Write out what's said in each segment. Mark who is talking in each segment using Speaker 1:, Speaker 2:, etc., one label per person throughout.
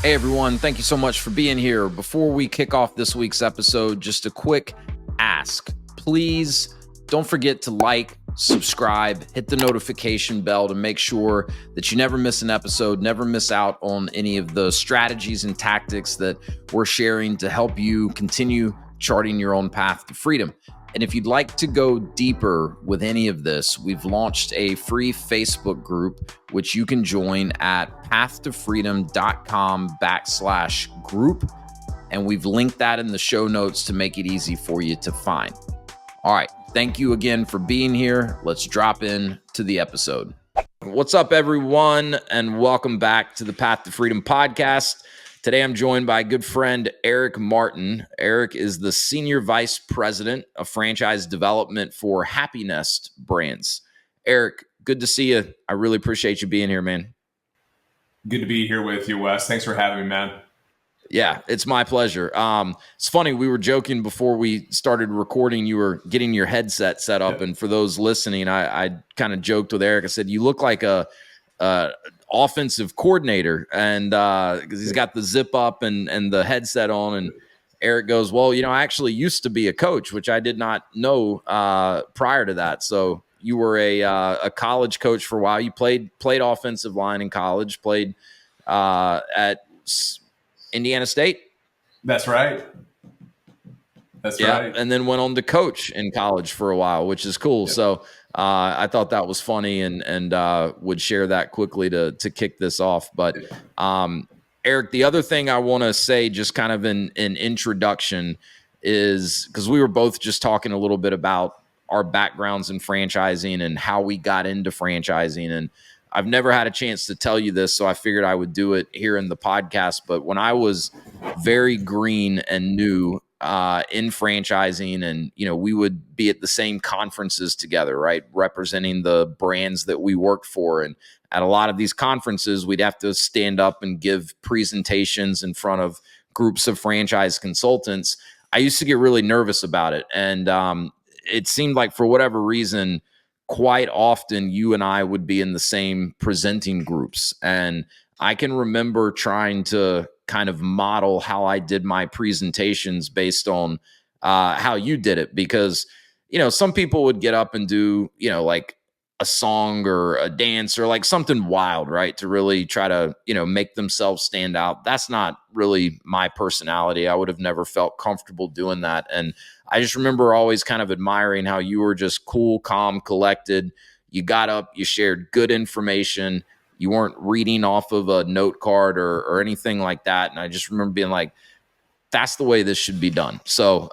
Speaker 1: Hey everyone, thank you so much for being here. Before we kick off this week's episode, just a quick ask. Please don't forget to like, subscribe, hit the notification bell to make sure that you never miss an episode, never miss out on any of the strategies and tactics that we're sharing to help you continue charting your own path to freedom. And if you'd like to go deeper with any of this, we've launched a free Facebook group, which you can join at pathtofreedom.com/group. And we've linked that in the show notes to make it easy for you to find. All right. Thank you again for being here. Let's drop in to the episode. What's up, everyone? And welcome back to the Path to Freedom podcast. Today, I'm joined by a good friend, Eric Martin. Eric is the Senior Vice President of Franchise Development for Happinest Brands. Eric, good to see you. I really appreciate you being here, man.
Speaker 2: Good to be here with you, Wes. Thanks for having me, man.
Speaker 1: Yeah, it's my pleasure. It's funny, we were joking before we started recording, you were getting your headset set up. Yep. And for those listening, I kind of joked with Eric. I said, you look like a offensive coordinator, and because he's got the zip up and the headset on. And Eric goes, well, I actually used to be a coach, which I did not know prior to that. So you were a college coach for a while. You played offensive line in college, played at Indiana State.
Speaker 2: That's right.
Speaker 1: And then went on to coach in college for a while, which is cool. Yep. So I thought that was funny and would share that quickly to kick this off. But Eric, the other thing I want to say, just kind of in introduction, is because we were both just talking a little bit about our backgrounds in franchising and how we got into franchising. And I've never had a chance to tell you this, so I figured I would do it here in the podcast. But when I was very green and new in franchising, and we would be at the same conferences together, right, representing the brands that we worked for. And at a lot of these conferences, we'd have to stand up and give presentations in front of groups of franchise consultants. I used to get really nervous about it, and it seemed like for whatever reason, quite often you and I would be in the same presenting groups. And I can remember trying to kind of model how I did my presentations based on how you did it, because, some people would get up and do, like a song or a dance or like something wild, right, to really try to, make themselves stand out. That's not really my personality. I would have never felt comfortable doing that. And I just remember always kind of admiring how you were just cool, calm, collected. You got up, you shared good information. You weren't reading off of a note card or anything like that. And I just remember being like, that's the way this should be done. So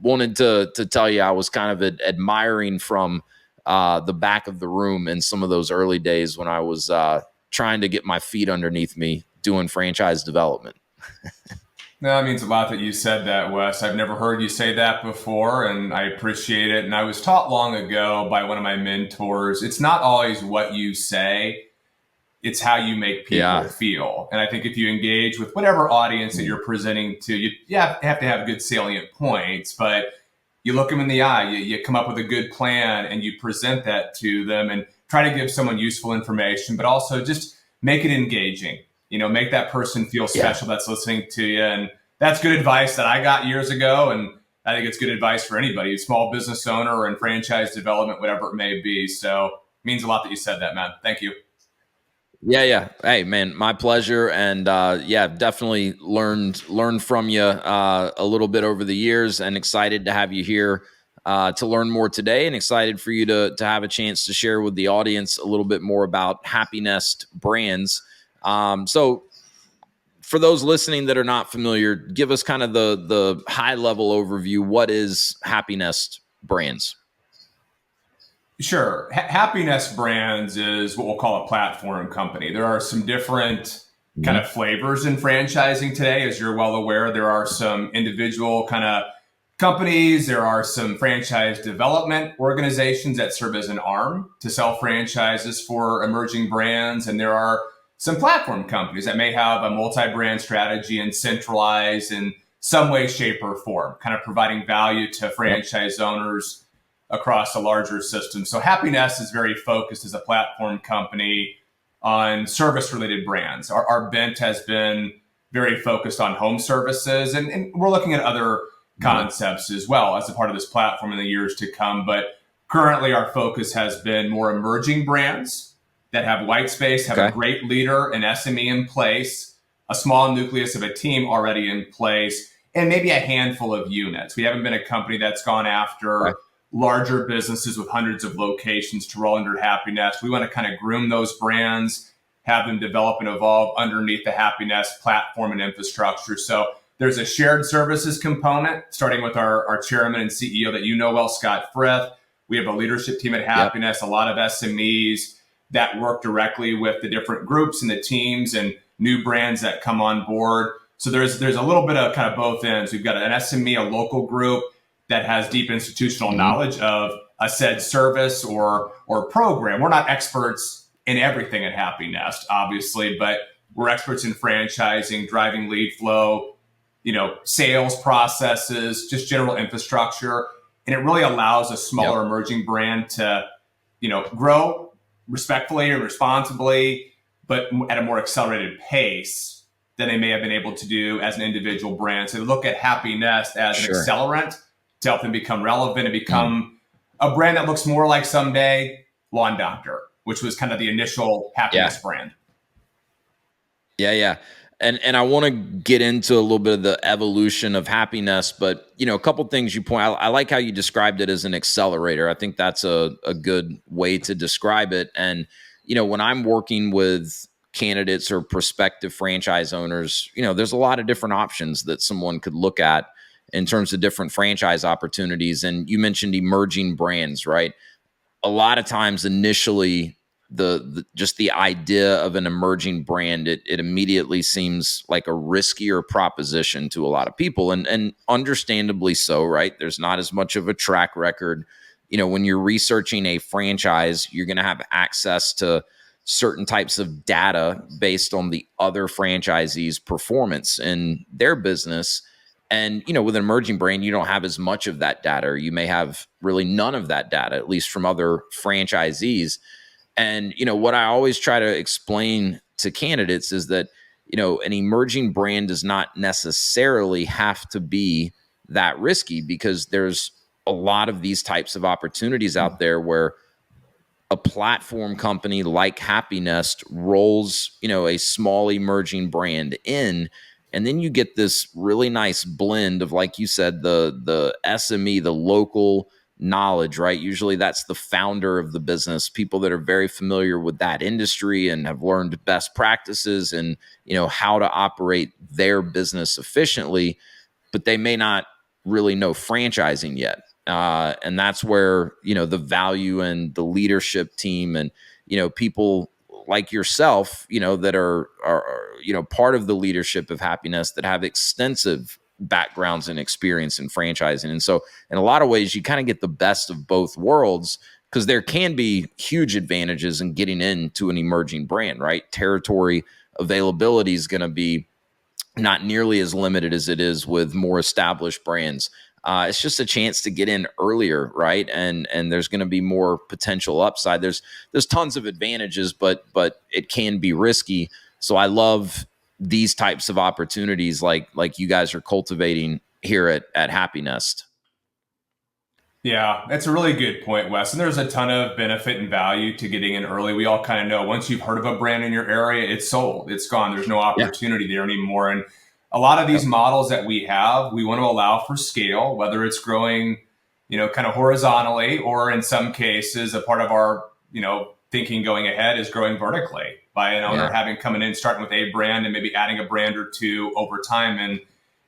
Speaker 1: wanted to tell you I was kind of admiring from the back of the room in some of those early days when I was trying to get my feet underneath me doing franchise development.
Speaker 2: No, that means a lot that you said that, Wes. I've never heard you say that before, and I appreciate it. And I was taught long ago by one of my mentors, it's not always what you say, it's how you make people feel. And I think if you engage with whatever audience that you're presenting to, you have to have good salient points, but you look them in the eye, you come up with a good plan, and you present that to them and try to give someone useful information, but also just make it engaging. Make that person feel special that's listening to you. And that's good advice that I got years ago. And I think it's good advice for anybody, a small business owner or in franchise development, whatever it may be. So it means a lot that you said that, man. Thank you.
Speaker 1: Yeah. Hey, man, my pleasure. And definitely learned from you a little bit over the years, and excited to have you here to learn more today, and excited for you to have a chance to share with the audience a little bit more about Happinest Brands. So for those listening that are not familiar, give us kind of the high level overview. What is Happinest Brands?
Speaker 2: Sure. Happinest Brands is what we'll call a platform company. There are some different kind of flavors in franchising today. As you're well aware, there are some individual kind of companies. There are some franchise development organizations that serve as an arm to sell franchises for emerging brands. And there are some platform companies that may have a multi-brand strategy and centralize in some way, shape, or form, kind of providing value to franchise owners across a larger system. So Happinest is very focused as a platform company on service-related brands. Our bent has been very focused on home services. And we're looking at other concepts as well as a part of this platform in the years to come. But currently our focus has been more emerging brands that have white space, have a great leader, an SME in place, a small nucleus of a team already in place, and maybe a handful of units. We haven't been a company that's gone after larger businesses with hundreds of locations to roll under Happinest. We want to kind of groom those brands, have them develop and evolve underneath the Happinest platform and infrastructure. So there's a shared services component, starting with our chairman and CEO that you know well, Scott Frith. We have a leadership team at Happinest, a lot of SMEs that work directly with the different groups and the teams and new brands that come on board. So there's a little bit of kind of both ends. We've got an SME, a local group that has deep institutional knowledge of a said service or program. We're not experts in everything at Happinest, obviously, but we're experts in franchising, driving lead flow, sales processes, just general infrastructure. And it really allows a smaller emerging brand to, grow respectfully and responsibly, but at a more accelerated pace than they may have been able to do as an individual brand. So they look at Happinest as an accelerant to help them become relevant and become a brand that looks more like someday Lawn Doctor, which was kind of the initial Happinest brand.
Speaker 1: Yeah. And I want to get into a little bit of the evolution of Happinest, but a couple things you point out. I like how you described it as an accelerator. I think that's a good way to describe it. And when I'm working with candidates or prospective franchise owners, there's a lot of different options that someone could look at in terms of different franchise opportunities. And you mentioned emerging brands, right? A lot of times initially just the idea of an emerging brand, it immediately seems like a riskier proposition to a lot of people, and understandably so, right? There's not as much of a track record. When you're researching a franchise, you're going to have access to certain types of data based on the other franchisees' performance in their business. And, with an emerging brand, you don't have as much of that data, or you may have really none of that data, at least from other franchisees. And, what I always try to explain to candidates is that, an emerging brand does not necessarily have to be that risky, because there's a lot of these types of opportunities out there where a platform company like Happinest rolls, a small emerging brand in, and then you get this really nice blend of, like you said, the SME, the local knowledge, right? Usually that's the founder of the business, people that are very familiar with that industry and have learned best practices and, how to operate their business efficiently, but they may not really know franchising yet. And that's where, the value and the leadership team and, people like yourself, that are part of the leadership of Happinest that have extensive backgrounds and experience in franchising. And so in a lot of ways, you kind of get the best of both worlds, because there can be huge advantages in getting into an emerging brand, right? Territory availability is going to be not nearly as limited as it is with more established brands. It's just a chance to get in earlier, right? And there's going to be more potential upside. There's tons of advantages, but it can be risky. So I love these types of opportunities like you guys are cultivating here at Happinest.
Speaker 2: Yeah, that's a really good point, Wes. And there's a ton of benefit and value to getting in early. We all kind of know once you've heard of a brand in your area, it's sold, it's gone. There's no opportunity there anymore. And a lot of these models that we have, we want to allow for scale, whether it's growing, kind of horizontally, or in some cases, a part of our, thinking going ahead is growing vertically by an owner having coming in, starting with a brand and maybe adding a brand or two over time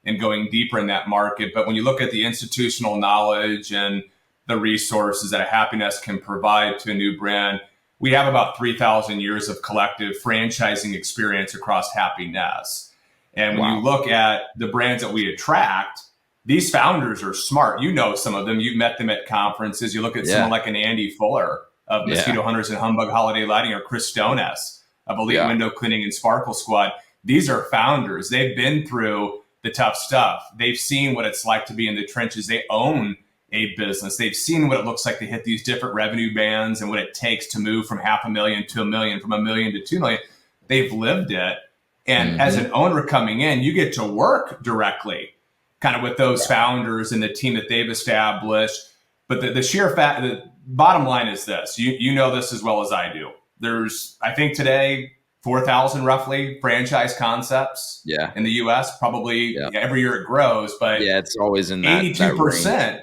Speaker 2: and going deeper in that market. But when you look at the institutional knowledge and the resources that a Happinest can provide to a new brand, we have about 3,000 years of collective franchising experience across Happinest. And when you look at the brands that we attract, these founders are smart. Some of them. You've met them at conferences. You look at someone like an Andy Fuller of Mosquito Hunters and Humbug Holiday Lighting, or Chris Stones of Elite Window Cleaning and Sparkle Squad. These are founders. They've been through the tough stuff. They've seen what it's like to be in the trenches. They own a business. They've seen what it looks like to hit these different revenue bands and what it takes to move from $500,000 to $1 million, from $1 million to $2 million. They've lived it. And as an owner coming in, you get to work directly kind of with those founders and the team that they've established. But the sheer fact, the bottom line is this, you know this as well as I do. There's, I think today, 4,000 roughly franchise concepts in the US. Probably every year it grows, but
Speaker 1: it's always in that
Speaker 2: 82%.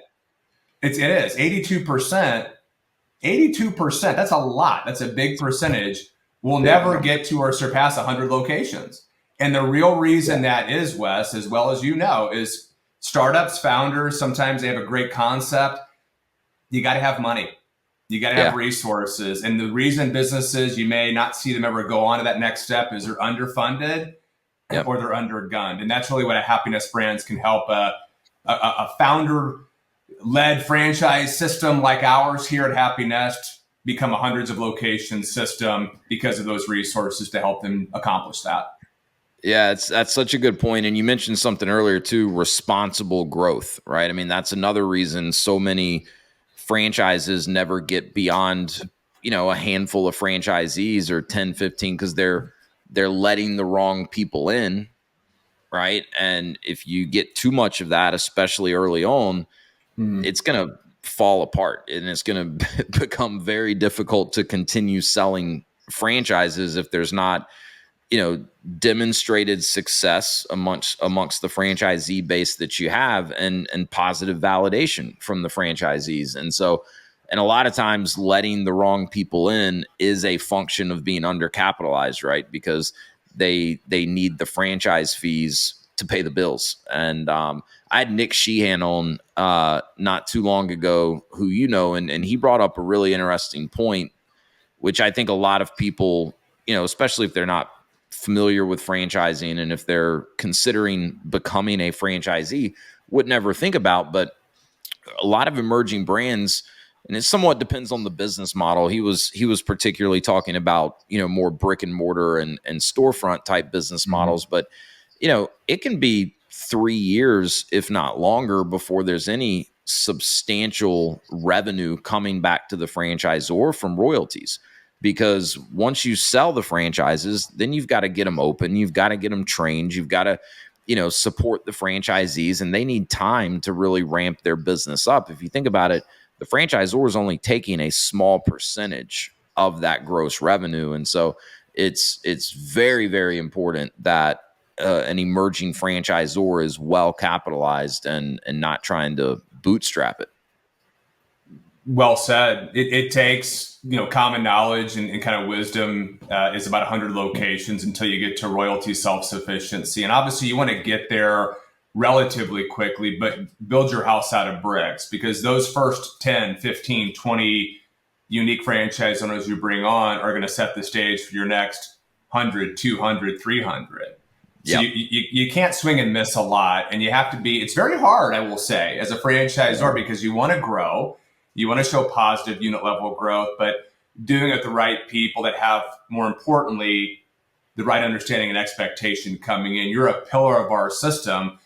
Speaker 2: It is 82%. 82%. That's a lot. That's a big percentage. We'll never get to or surpass 100 locations. And the real reason that is, Wes, as well as you know, is startups, founders, sometimes they have a great concept. You got to have money. You got to have resources. And the reason businesses, you may not see them ever go on to that next step is they're underfunded or they're undergunned. And that's really what a Happinest Brands can help a founder-led franchise system like ours here at Happinest become a hundreds of locations system because of those resources to help them accomplish that.
Speaker 1: Yeah, that's such a good point. And you mentioned something earlier too, responsible growth, right? I mean, that's another reason so many franchises never get beyond, a handful of franchisees or 10, 15, because they're letting the wrong people in, right? And if you get too much of that, especially early on, it's going to fall apart and it's going to become very difficult to continue selling franchises if there's not, demonstrated success amongst the franchisee base that you have and positive validation from the franchisees. And so, and a lot of times letting the wrong people in is a function of being undercapitalized, right? Because they need the franchise fees to pay the bills. And I had Nick Sheehan on not too long ago, who and he brought up a really interesting point, which I think a lot of people, especially if they're not familiar with franchising and if they're considering becoming a franchisee, would never think about. But a lot of emerging brands, and it somewhat depends on the business model. He was particularly talking about, more brick and mortar and storefront type business models. But, it can be 3 years, if not longer, before there's any substantial revenue coming back to the franchisor from royalties. Because once you sell the franchises, then you've got to get them open. You've got to get them trained. You've got to, support the franchisees, and they need time to really ramp their business up. If you think about it, the franchisor is only taking a small percentage of that gross revenue. And so it's very, very important that an emerging franchisor is well capitalized and not trying to bootstrap it.
Speaker 2: Well said. It takes, common knowledge and kind of wisdom is about 100 locations until you get to royalty self-sufficiency. And obviously you want to get there relatively quickly, but build your house out of bricks, because those first 10, 15, 20 unique franchise owners you bring on are going to set the stage for your next 100, 200, 300. So you can't swing and miss a lot. And you have to be, it's very hard, I will say, as a franchisor, because you want to grow. You want to show positive unit level growth, but doing it with the right people that have, more importantly, the right understanding and expectation coming in. You're a pillar of our system.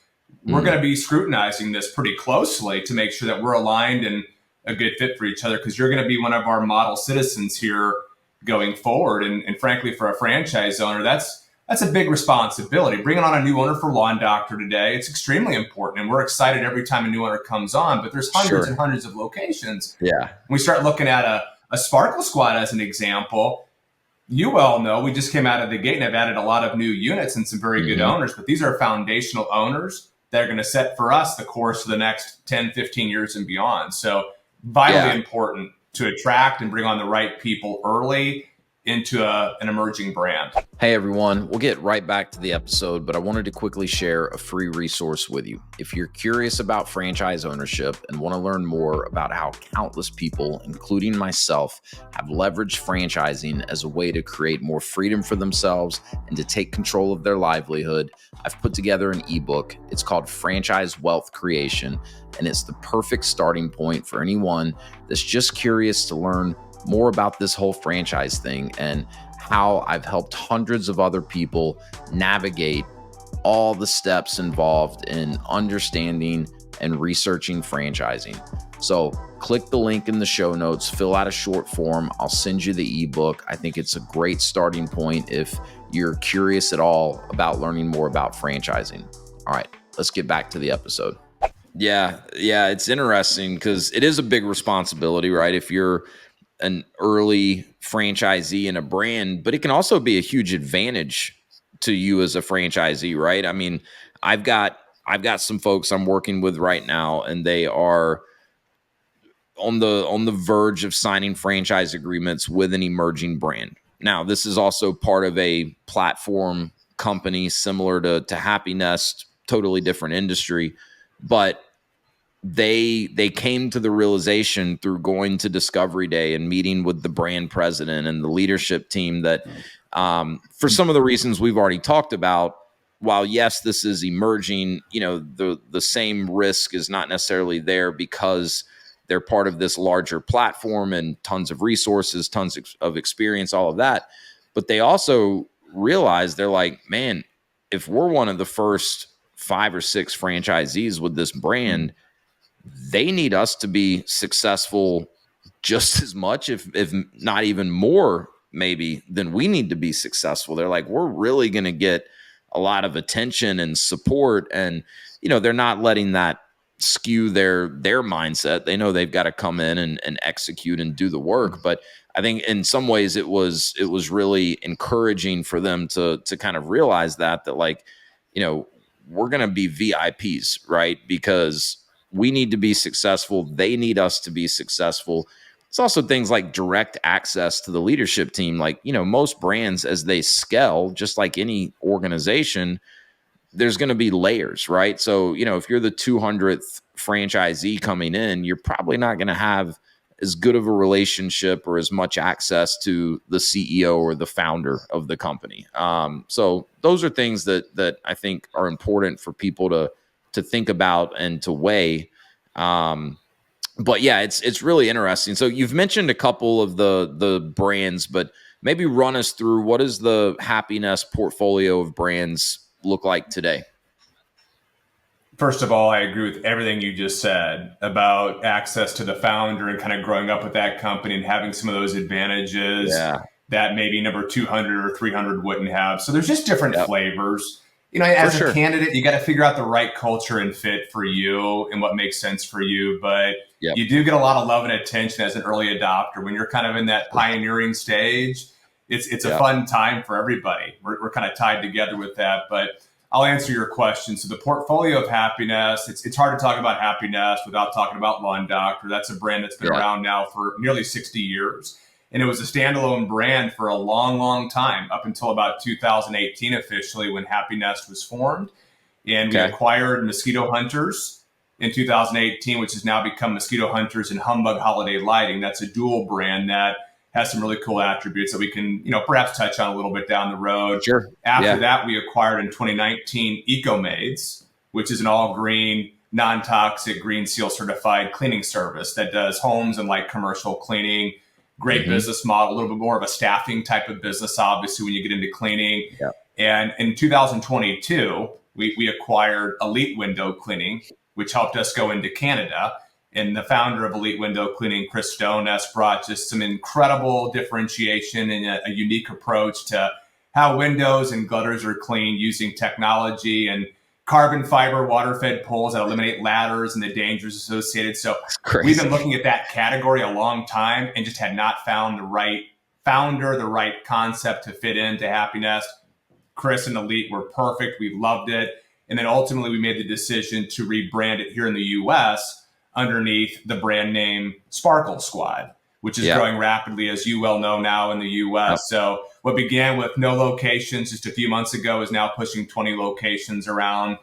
Speaker 2: We're going to be scrutinizing this pretty closely to make sure that we're aligned and a good fit for each other, because you're going to be one of our model citizens here going forward. And frankly, for a franchise owner, that's a big responsibility. Bringing on a new owner for Lawn Doctor today, it's extremely important. And we're excited every time a new owner comes on, but there's hundreds and hundreds of locations.
Speaker 1: Yeah.
Speaker 2: We start looking at a Sparkle Squad as an example. You well know, we just came out of the gate and have added a lot of new units and some very good owners, but these are foundational owners that are going to set for us the course for the next 10, 15 years and beyond. So vitally important to attract and bring on the right people early into an emerging brand.
Speaker 1: Hey everyone, we'll get right back to the episode, but I wanted to quickly share a free resource with you. If you're curious about franchise ownership and want to learn more about how countless people, including myself, have leveraged franchising as a way to create more freedom for themselves and to take control of their livelihood, I've put together an ebook. It's called Franchise Wealth Creation, and it's the perfect starting point for anyone that's just curious to learn more about this whole franchise thing and how I've helped hundreds of other people navigate all the steps involved in understanding and researching franchising. So click the link in the show notes, fill out a short form. I'll send you the ebook. I think it's a great starting point if you're curious at all about learning more about franchising. All right, let's get back to the episode. Yeah, it's interesting because it is a big responsibility, right? If you're an early franchisee in a brand, but it can also be a huge advantage to you as a franchisee, right? I mean, I've got some folks I'm working with right now, and they are on the verge of signing franchise agreements with an emerging brand. Now, this is also part of a platform company similar to Happinest, totally different industry, but they came to the realization through going to Discovery Day and meeting with the brand president and the leadership team that for some of the reasons we've already talked about, while yes, this is emerging, the same risk is not necessarily there because they're part of this larger platform and tons of resources, tons of experience, all of that. But they also realize, they're like, man, if we're one of the first 5 or 6 franchisees with this brand, they need us to be successful just as much, if not even more, maybe, than we need to be successful. They're like, we're really going to get a lot of attention and support. And, they're not letting that skew their mindset. They know they've got to come in and execute and do the work. But I think in some ways it was really encouraging for them to kind of realize that like, we're going to be VIPs, right? Because we need to be successful. They need us to be successful. It's also things like direct access to the leadership team. Like, most brands, as they scale, just like any organization, there's going to be layers, right? So, if you're the 200th franchisee coming in, you're probably not going to have as good of a relationship or as much access to the CEO or the founder of the company. So those are things that I think are important for people to think about and to weigh. But yeah, it's really interesting. So you've mentioned a couple of the brands, but maybe run us through, what does the Happinest portfolio of brands look like today?
Speaker 2: First of all, I agree with everything you just said about access to the founder and kind of growing up with that company and having some of those advantages that maybe number 200 or 300 wouldn't have. So there's just different flavors. As a candidate, you got to figure out the right culture and fit for you and what makes sense for you. But you do get a lot of love and attention as an early adopter when you're kind of in that pioneering stage. It's a fun time for everybody. We're kind of tied together with that. But I'll answer your question. So the portfolio of Happinest, it's hard to talk about Happinest without talking about Lawn Doctor. That's a brand that's been around now for nearly 60 years. And it was a standalone brand for a long, long time, up until about 2018 officially, when Happinest was formed. And we acquired Mosquito Hunters in 2018, which has now become Mosquito Hunters and Humbug Holiday Lighting. That's a dual brand that has some really cool attributes that we can, perhaps touch on a little bit down the road.
Speaker 1: Sure.
Speaker 2: After that, we acquired in 2019 EcoMaids, which is an all-green, non-toxic, Green Seal certified cleaning service that does homes and light commercial cleaning. Great business model, a little bit more of a staffing type of business, obviously, when you get into cleaning. And in 2022, we acquired Elite Window Cleaning, which helped us go into Canada. And the founder of Elite Window Cleaning, Chris Stones, brought just some incredible differentiation and a unique approach to how windows and gutters are cleaned using technology and carbon fiber water-fed poles that eliminate ladders and the dangers associated. So we've been looking at that category a long time and just had not found the right founder, the right concept to fit into Happinest. Chris and Elite were perfect. We loved it. And then ultimately we made the decision to rebrand it here in the U.S. underneath the brand name Sparkle Squad, which is growing rapidly, as you well know now in the U.S. So what began with no locations just a few months ago is now pushing 20 locations around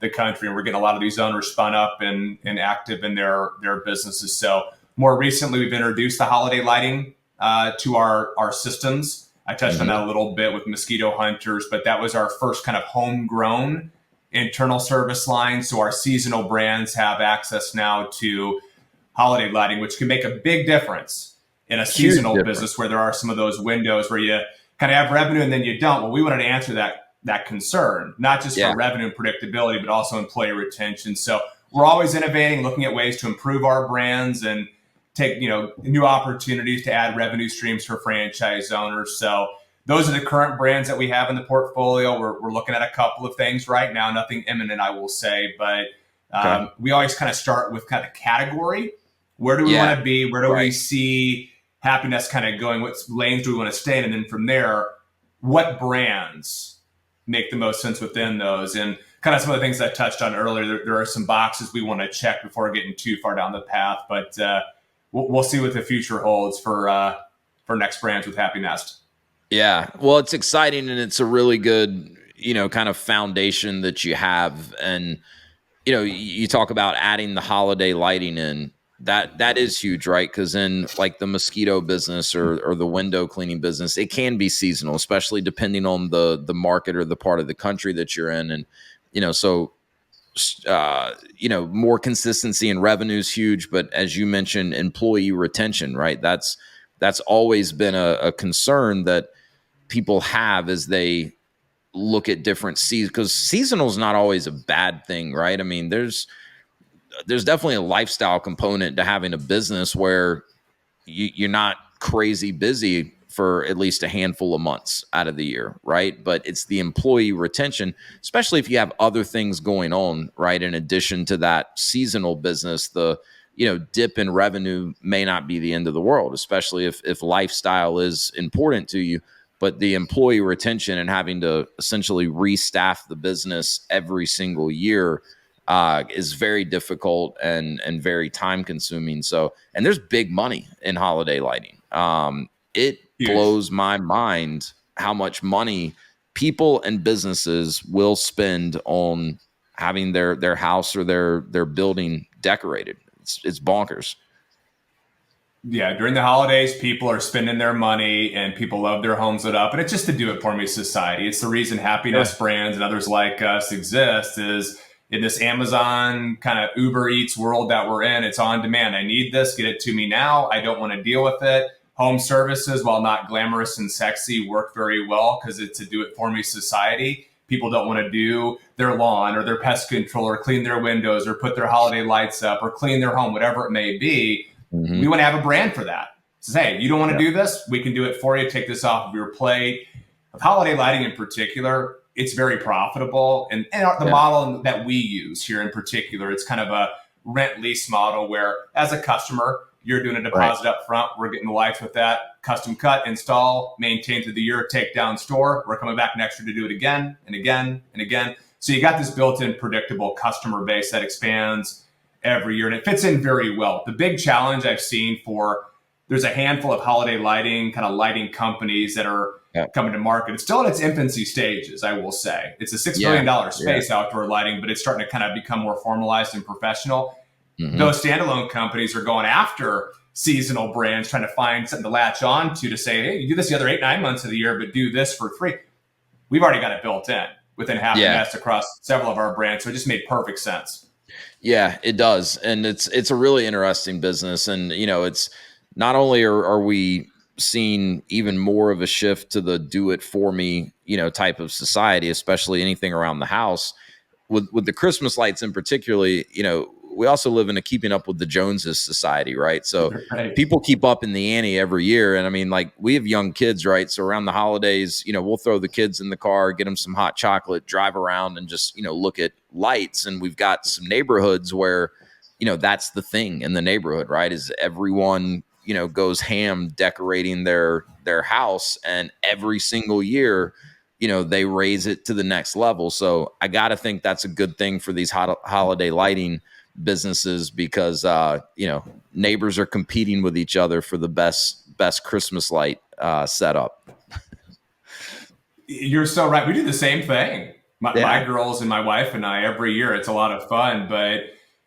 Speaker 2: the country. And we're getting a lot of these owners spun up and active in their businesses. So more recently, we've introduced the holiday lighting to our systems. I touched on that a little bit with Mosquito Hunters, but that was our first kind of homegrown internal service line. So our seasonal brands have access now to holiday lighting, which can make a big difference in a seasonal business where there are some of those windows where you kind of have revenue and then you don't. Well, we wanted to answer that concern, not just for revenue and predictability, but also employee retention. So we're always innovating, looking at ways to improve our brands and take, new opportunities to add revenue streams for franchise owners. So those are the current brands that we have in the portfolio. We're looking at a couple of things right now, nothing imminent, I will say, but
Speaker 1: Okay.
Speaker 2: we always kind of start with kind of category. Where do we
Speaker 1: Yeah.
Speaker 2: want to be? Where do we
Speaker 1: Right.
Speaker 2: see happiness kind of going? What lanes do we want to stay in? And then from there, what brands make the most sense within those? And kind of some of the things I touched on earlier, there are some boxes we want to check before getting too far down the path, but we'll see what the future holds for Next Brands with Happinest.
Speaker 1: Yeah. Well, it's exciting, and it's a really good, kind of foundation that you have. And, you talk about adding the holiday lighting in. That is huge, right? Because in like the mosquito business or the window cleaning business, it can be seasonal, especially depending on the market or the part of the country that you're in. And, so more consistency in revenue is huge. But as you mentioned, employee retention, right? That's always been a concern that people have as they look at different seasons, because seasonal is not always a bad thing, right? I mean, there's definitely a lifestyle component to having a business where you're not crazy busy for at least a handful of months out of the year, right? But it's the employee retention, especially if you have other things going on, right? In addition to that seasonal business, the dip in revenue may not be the end of the world, especially if lifestyle is important to you. But the employee retention and having to essentially restaff the business every single year is very difficult and very time consuming. So, and there's big money in holiday lighting. It
Speaker 2: Huge.
Speaker 1: blows my mind how much money people and businesses will spend on having their house or their building decorated. It's bonkers.
Speaker 2: Yeah, during the holidays, people are spending their money and people love their homes lit up. And it's just to do it for me society. It's the reason Happiness Brands and others like us exist, is in this Amazon kind of Uber Eats world that we're in. It's on demand. I need this, get it to me now. I don't want to deal with it. Home services, while not glamorous and sexy, work very well because it's a do it for me society. People don't want to do their lawn or their pest control or clean their windows or put their holiday lights up or clean their home, whatever it may be. We want to have a brand for that. Says, hey, you don't want to do this? We can do it for you. Take this off of your plate. With holiday lighting in particular, it's very profitable. And the model that we use here in particular, it's kind of a rent lease model where as a customer, you're doing a deposit up front. We're getting the lights with that. Custom cut, install, maintain through the year, take down, store. We're coming back next year to do it again and again and again. So you got this built-in predictable customer base that expands every year, and it fits in very well. The big challenge I've seen there's a handful of holiday lighting companies that are coming to market. It's still in its infancy stages, I will say. It's a $6 billion space, outdoor lighting, but it's starting to kind of become more formalized and professional. Those standalone companies are going after seasonal brands, trying to find something to latch on to say, hey, you do this the other 8-9 months of the year, but do this for free. We've already got it built in within Happinest across several of our brands, so it just made perfect sense.
Speaker 1: Yeah, it does. And it's a really interesting business. And, it's not only are we seeing even more of a shift to the do it for me, type of society, especially anything around the house with the Christmas lights in particularly, we also live in a keeping up with the Joneses society, right? So people keep up in the ante every year. And I mean, like we have young kids, right? So around the holidays, we'll throw the kids in the car, get them some hot chocolate, drive around and just, look at lights. And we've got some neighborhoods where, that's the thing in the neighborhood, right? Is everyone, goes ham decorating their house, and every single year, they raise it to the next level. So I got to think that's a good thing for these holiday lighting businesses, because neighbors are competing with each other for the best Christmas light setup.
Speaker 2: You're so right. We do the same thing. My girls and my wife and I, every year. It's a lot of fun, but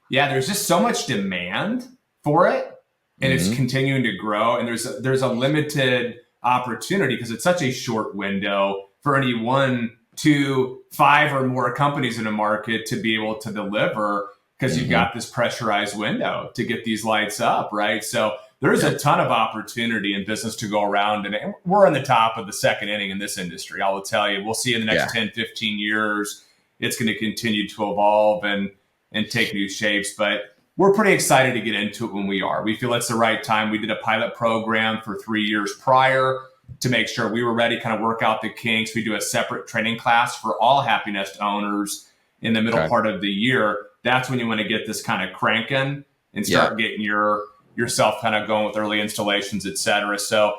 Speaker 2: yeah, there's just so much demand for it, and it's continuing to grow. And there's a limited opportunity because it's such a short window for any 1, 2, 5 or more companies in a market to be able to deliver, because you've got this pressurized window to get these lights up, right? So there's a ton of opportunity in business to go around, and we're in the top of the second inning in this industry. I will tell you, we'll see in the next 10, 15 years, it's going to continue to evolve and take new shapes, but we're pretty excited to get into it when we are. We feel it's the right time. We did a pilot program for 3 years prior. to make sure we were ready, kind of work out the kinks. We do a separate training class for all Happinest owners in the middle part of the year. That's when you want to get this kind of cranking and start getting yourself kind of going with early installations, et cetera. So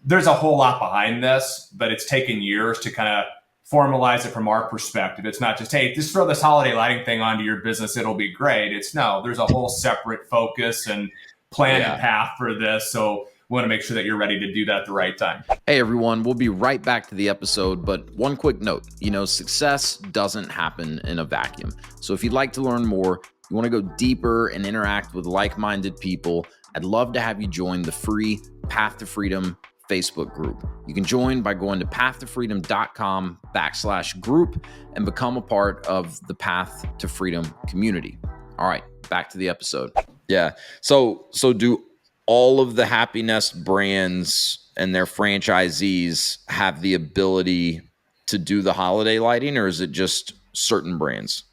Speaker 2: there's a whole lot behind this, but it's taken years to kind of formalize it from our perspective. It's not just, hey, just throw this holiday lighting thing onto your business, it'll be great. It's no, there's a whole separate focus and plan and path for this. So we want to make sure that you're ready to do that at the right time.
Speaker 1: Hey everyone, we'll be right back to the episode, but one quick note, success doesn't happen in a vacuum. So if you'd like to learn more, you want to go deeper and interact with like-minded people, I'd love to have you join the free Path to Freedom Facebook group. You can join by going to pathtofreedom.com/group and become a part of the Path to Freedom community. All right, back to the episode. Yeah. So do all of the Happinest brands and their franchisees have the ability to do the holiday lighting, or is it just certain brands?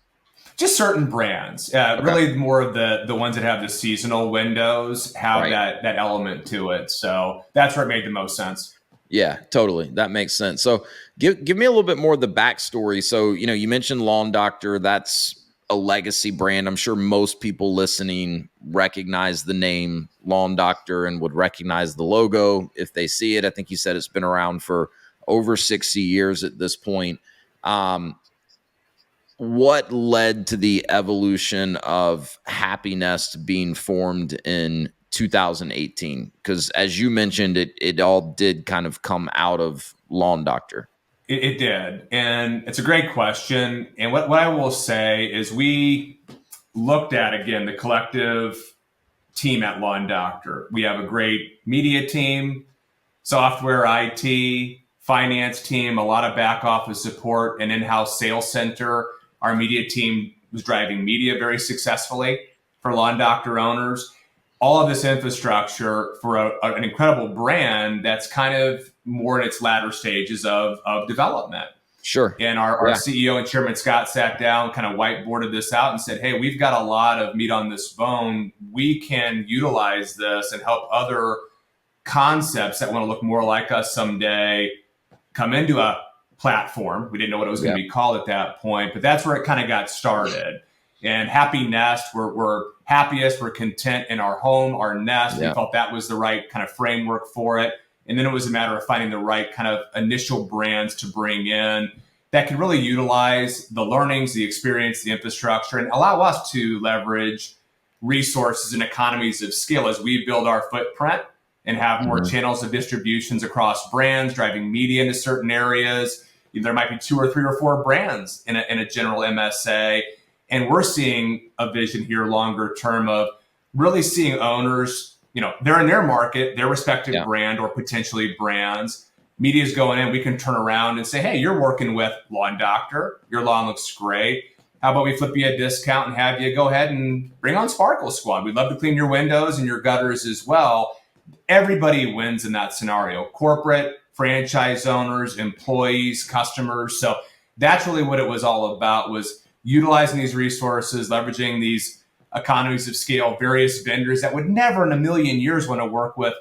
Speaker 2: Just certain brands. Really more of the ones that have the seasonal windows have that element to it. So that's where it made the most sense.
Speaker 1: Yeah, totally. That makes sense. So give me a little bit more of the backstory. So, you mentioned Lawn Doctor. That's a legacy brand. I'm sure most people listening recognize the name Lawn Doctor and would recognize the logo if they see it. I think you said it's been around for over 60 years at this point. What led to the evolution of Happinest being formed in 2018? Because as you mentioned, it all did kind of come out of Lawn Doctor.
Speaker 2: It did. And it's a great question. And what I will say is we looked at, again, the collective team at Lawn Doctor. We have a great media team, software, IT, finance team, a lot of back office support, an in-house sales center. Our media team was driving media very successfully for Lawn Doctor owners. All of this infrastructure for an incredible brand that's kind of more in its latter stages of development.
Speaker 1: Sure.
Speaker 2: And our CEO and chairman, Scott, sat down, kind of whiteboarded this out and said, hey, we've got a lot of meat on this bone. We can utilize this and help other concepts that want to look more like us someday come into a platform. We didn't know what it was going to be called at that point, but that's where it kind of got started. And Happinest, we're happiest, we're content in our home, our nest. We felt that was the right kind of framework for it. And then it was a matter of finding the right kind of initial brands to bring in that could really utilize the learnings, the experience, the infrastructure, and allow us to leverage resources and economies of scale as we build our footprint and have more channels of distributions across brands, driving media into certain areas. There might be 2 or 3 or 4 brands in a general MSA. And we're seeing a vision here longer term of really seeing owners, they're in their market, their respective brand or potentially brands. Media's going in, we can turn around and say, hey, you're working with Lawn Doctor. Your lawn looks great. How about we flip you a discount and have you go ahead and bring on Sparkle Squad? We'd love to clean your windows and your gutters as well. Everybody wins in that scenario. Corporate, franchise owners, employees, customers. So that's really what it was all about, was utilizing these resources, leveraging these economies of scale, various vendors that would never in a million years want to work with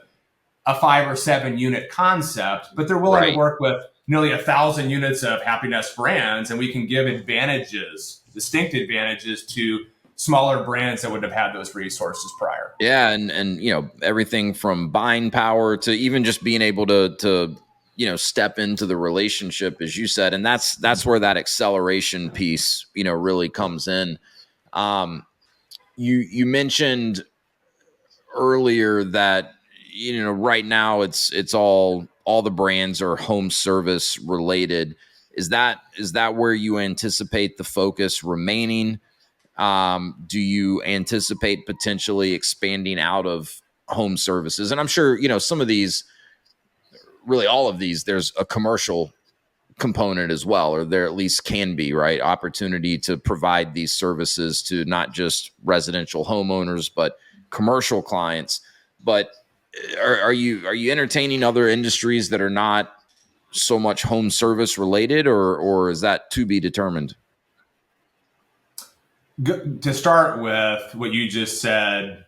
Speaker 2: a 5 or 7 unit concept, but they're willing to work with nearly 1,000 units of Happinest brands. And we can give advantages, distinct advantages to smaller brands that wouldn't have had those resources prior.
Speaker 1: Yeah. And everything from buying power to even just being able to step into the relationship, as you said. And that's where that acceleration piece, really comes in. You mentioned earlier that, right now it's all the brands are home service related. Is that where you anticipate the focus remaining? Do you anticipate potentially expanding out of home services? And I'm sure, some of these, really all of these, there's a commercial component as well, or there at least can be, right? Opportunity to provide these services to not just residential homeowners, but commercial clients. But are you entertaining other industries that are not so much home service related, or is that to be determined?
Speaker 2: To start with what you just said,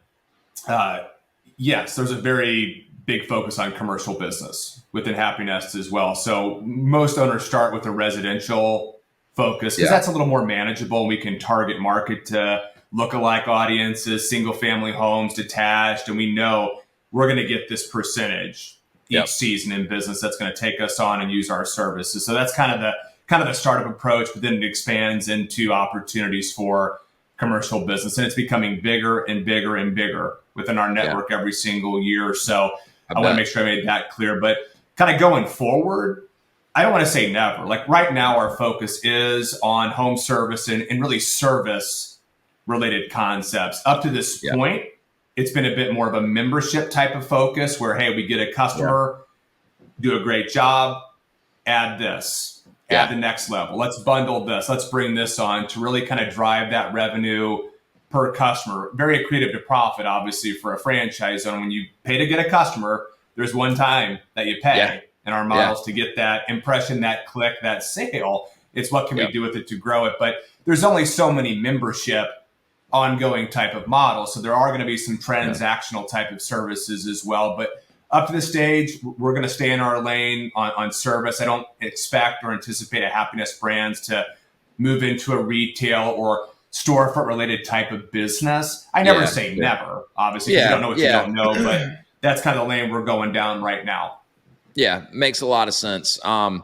Speaker 2: yes, there's a very big focus on commercial business within Happinest as well. So most owners start with a residential focus because that's a little more manageable. And we can target market to lookalike audiences, single family homes, detached, and we know we're going to get this percentage each season in business that's going to take us on and use our services. So that's kind of the startup approach, but then it expands into opportunities for commercial business, and it's becoming bigger and bigger and bigger within our network every single year. So I want to make sure I made that clear. But kind of going forward, I don't want to say never. Like right now, our focus is on home service and really service related concepts. Up to this point, it's been a bit more of a membership type of focus where, hey, we get a customer, do a great job, add this, add the next level. Let's bundle this. Let's bring this on to really kind of drive that revenue per customer. Very accretive to profit, obviously, for a franchise owner. When you pay to get a customer, there's one time that you pay in our models to get that impression, that click, that sale. It's what can we do with it to grow it. But there's only so many membership ongoing type of models. So there are going to be some transactional type of services as well. But up to this stage, we're going to stay in our lane on service. I don't expect or anticipate a Happinest Brands to move into a retail or storefront related type of business. I never say never, obviously, because you don't know what you don't know, but that's kind of the lane we're going down right now.
Speaker 1: Yeah, makes a lot of sense. And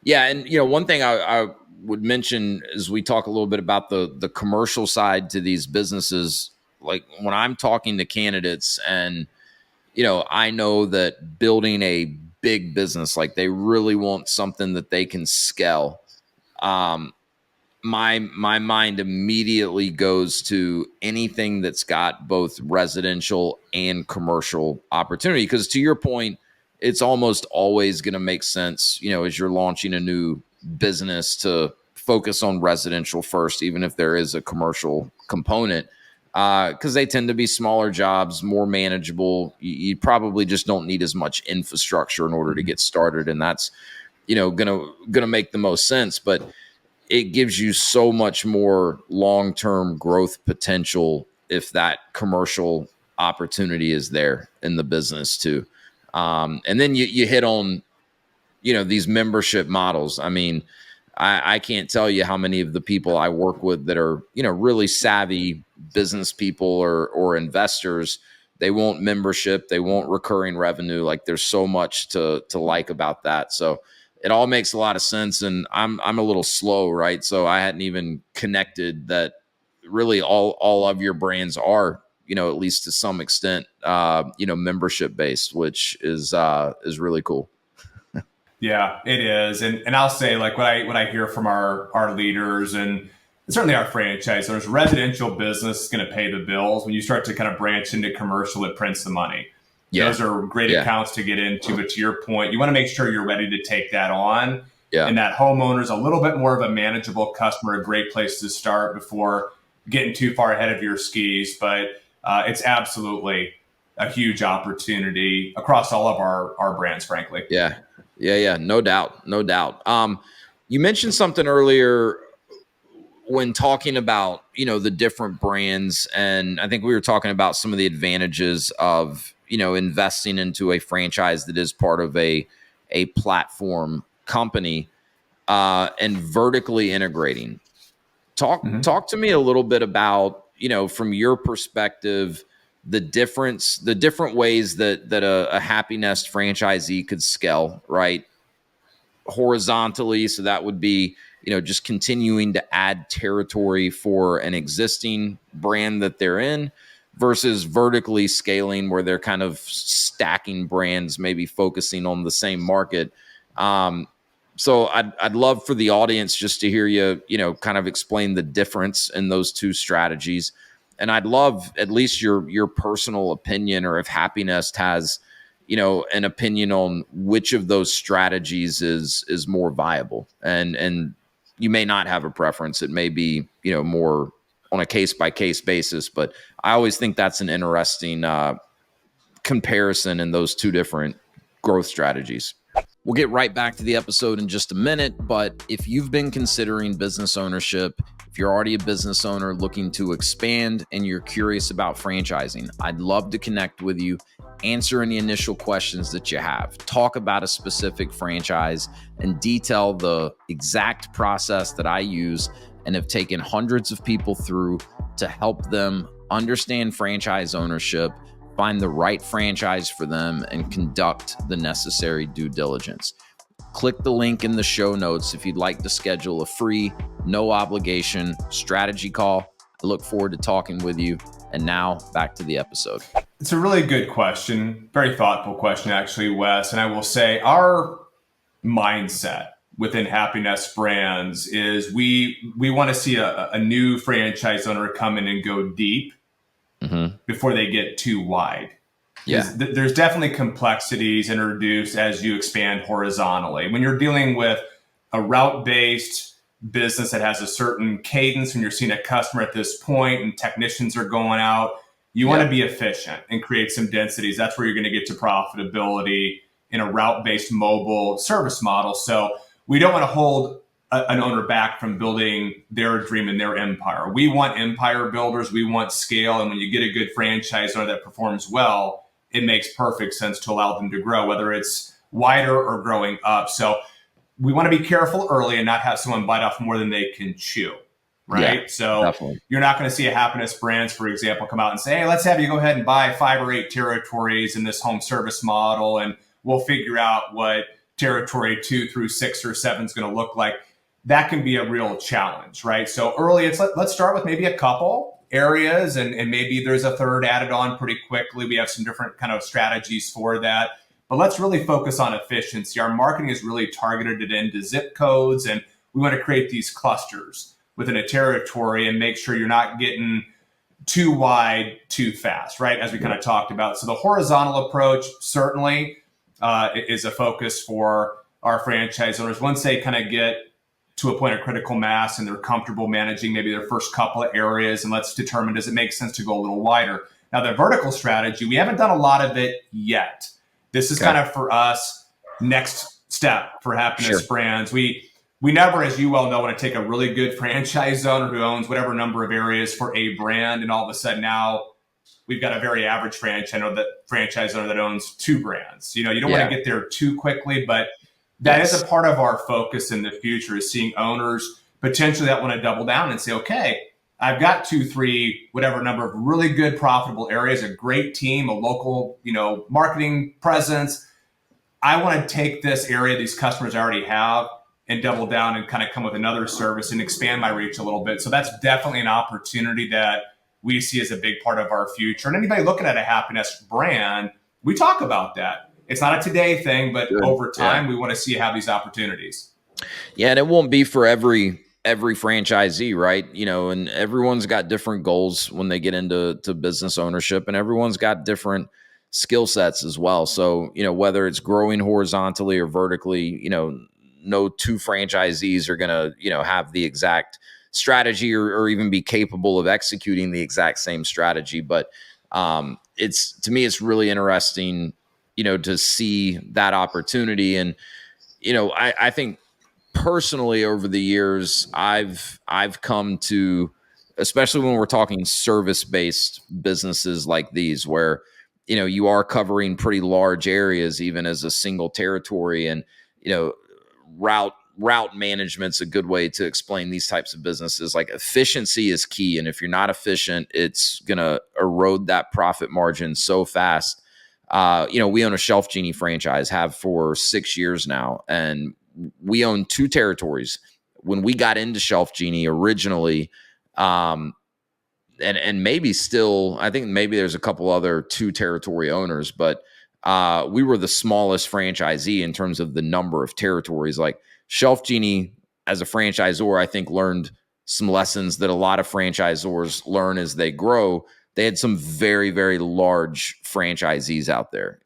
Speaker 1: one thing I would mention as we talk a little bit about the commercial side to these businesses, like when I'm talking to candidates and I know that building a big business, like they really want something that they can scale. My mind immediately goes to anything that's got both residential and commercial opportunity. Because to your point, it's almost always going to make sense, as you're launching a new business to focus on residential first, even if there is a commercial component. Because they tend to be smaller jobs, more manageable. You probably just don't need as much infrastructure in order to get started, and that's gonna make the most sense. But it gives you so much more long-term growth potential if that commercial opportunity is there in the business too. And then you hit on these membership models. I mean, I can't tell you how many of the people I work with that are, really savvy business people or investors. They want membership. They want recurring revenue. Like there's so much to like about that. So it all makes a lot of sense. And I'm a little slow, right? So I hadn't even connected that really all of your brands are, at least to some extent, membership based, which is really cool.
Speaker 2: Yeah, it is. And I'll say, like, what I hear from our leaders and certainly our franchisors, residential business is going to pay the bills. When you start to kind of branch into commercial, it prints the money. Those are great accounts to get into. But to your point, you want to make sure you're ready to take that on. And that homeowner's a little bit more of a manageable customer, a great place to start before getting too far ahead of your skis. But it's absolutely a huge opportunity across all of our brands, frankly.
Speaker 1: Yeah. No doubt. You mentioned something earlier when talking about, the different brands. And I think we were talking about some of the advantages of, investing into a franchise that is part of a platform company and vertically integrating. Talk to me a little bit about, from your perspective, the different ways that a Happinest franchisee could scale, right? Horizontally. So that would be, just continuing to add territory for an existing brand that they're in versus vertically scaling where they're kind of stacking brands, maybe focusing on the same market. So I'd love for the audience just to hear you, kind of explain the difference in those two strategies. And I'd love at least your personal opinion, or if Happinest has, an opinion on which of those strategies is more viable. And you may not have a preference. It may be, more on a case-by-case basis. But I always think that's an interesting comparison in those two different growth strategies. We'll get right back to the episode in just a minute, but if you've been considering business ownership, if you're already a business owner looking to expand and you're curious about franchising, I'd love to connect with you. answer any initial questions that you have, talk about a specific franchise, and detail the exact process that I use and have taken hundreds of people through to help them understand franchise ownership, find the right franchise for them, and conduct the necessary due diligence. Click the link in the show notes if you'd like to schedule a free, no obligation strategy call. I look forward to talking with you. And now back to the episode.
Speaker 2: It's a really good question. Very thoughtful question, actually, Wes. And I will say our mindset within Happinest Brands is we want to see a new franchise owner come in and go deep before they get too wide. Yeah. There's definitely complexities introduced as you expand horizontally. When you're dealing with a route-based business that has a certain cadence, when you're seeing a customer at this point and technicians are going out, you want to be efficient and create some densities. That's where you're going to get to profitability in a route-based mobile service model. So we don't want to hold an owner back from building their dream and their empire. We want empire builders. We want scale. And when you get a good franchise owner that performs well, it makes perfect sense to allow them to grow, whether it's wider or growing up. So we want to be careful early and not have someone bite off more than they can chew. Right. Yeah, so definitely. You're not going to see a Happinest Brands, for example, come out and say, hey, let's have you go ahead and buy 5 or 8 territories in this home service model, and we'll figure out what territory 2 through 6 or 7 is going to look like. That can be a real challenge, right? So early, let's start with maybe a couple areas, and maybe there's a third added on pretty quickly. We have some different kind of strategies for that. But let's really focus on efficiency. Our marketing is really targeted into zip codes, and we want to create these clusters within a territory and make sure you're not getting too wide too fast, right? As we kind of talked about. So the horizontal approach certainly is a focus for our franchise owners. Once they kind of get to a point of critical mass and they're comfortable managing maybe their first couple of areas, and let's determine, does it make sense to go a little wider? Now, the vertical strategy, we haven't done a lot of it yet. This is kind of for us, next step for Happinest Brands. We never, as you well know, want to take a really good franchise owner who owns whatever number of areas for a brand, and all of a sudden now we've got a very average franchise owner that owns 2 brands. You know, you don't want to get there too quickly, but that is a part of our focus in the future, is seeing owners potentially that want to double down and say, okay, I've got 2, 3, whatever number of really good, profitable areas, a great team, a local, marketing presence. I want to take this area these customers already have and double down and kind of come with another service and expand my reach a little bit. So that's definitely an opportunity that we see as a big part of our future. And anybody looking at a Happinest brand, we talk about that. It's not a today thing, but over time, we want to see you have these opportunities.
Speaker 1: Yeah, and it won't be for every franchisee, right? And everyone's got different goals when they get into business ownership, and everyone's got different skill sets as well. So, whether it's growing horizontally or vertically, no 2 franchisees are going to, have the exact strategy or even be capable of executing the exact same strategy. But to me, it's really interesting, to see that opportunity. And, I think personally over the years, I've come to, especially when we're talking service-based businesses like these, where, you are covering pretty large areas, even as a single territory. And, route management's a good way to explain these types of businesses. Like, efficiency is key. And if you're not efficient, it's going to erode that profit margin so fast. We own a Shelf Genie franchise, have for 6 years now, and we own 2 territories. When we got into Shelf Genie originally, and maybe still, I think maybe there's a couple other 2 territory owners, but we were the smallest franchisee in terms of the number of territories. Like, Shelf Genie as a franchisor, I think, learned some lessons that a lot of franchisors learn as they grow. They had some very, very large franchisees out there.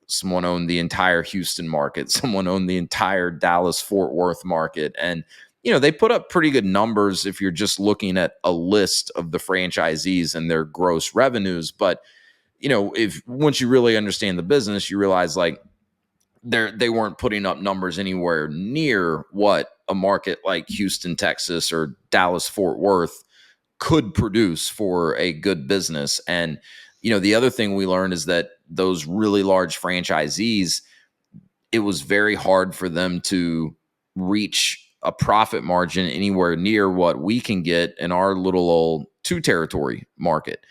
Speaker 1: Someone owned the entire Houston market. Someone owned the entire Dallas-Fort Worth market. And, they put up pretty good numbers if you're just looking at a list of the franchisees and their gross revenues. But, if once you really understand the business, you realize, like, they weren't putting up numbers anywhere near what a market like Houston, Texas, or Dallas, Fort Worth could produce for a good business. And the other thing we learned is that those really large franchisees, it was very hard for them to reach a profit margin anywhere near what we can get in our little old two territory market.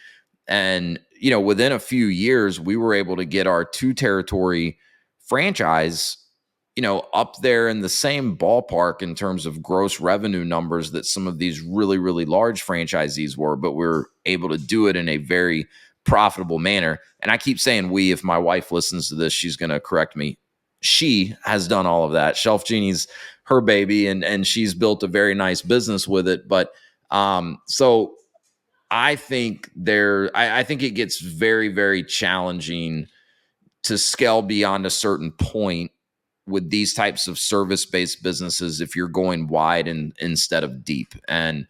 Speaker 1: And, within a few years, we were able to get our two territory franchise, up there in the same ballpark in terms of gross revenue numbers that some of these really, really large franchisees were, but we're able to do it in a very profitable manner. And I keep saying we, if my wife listens to this, she's going to correct me. She has done all of that. Shelf Genie's her baby, and she's built a very nice business with it. But so I think I think it gets very, very challenging to scale beyond a certain point with these types of service-based businesses if you're going wide and instead of deep. And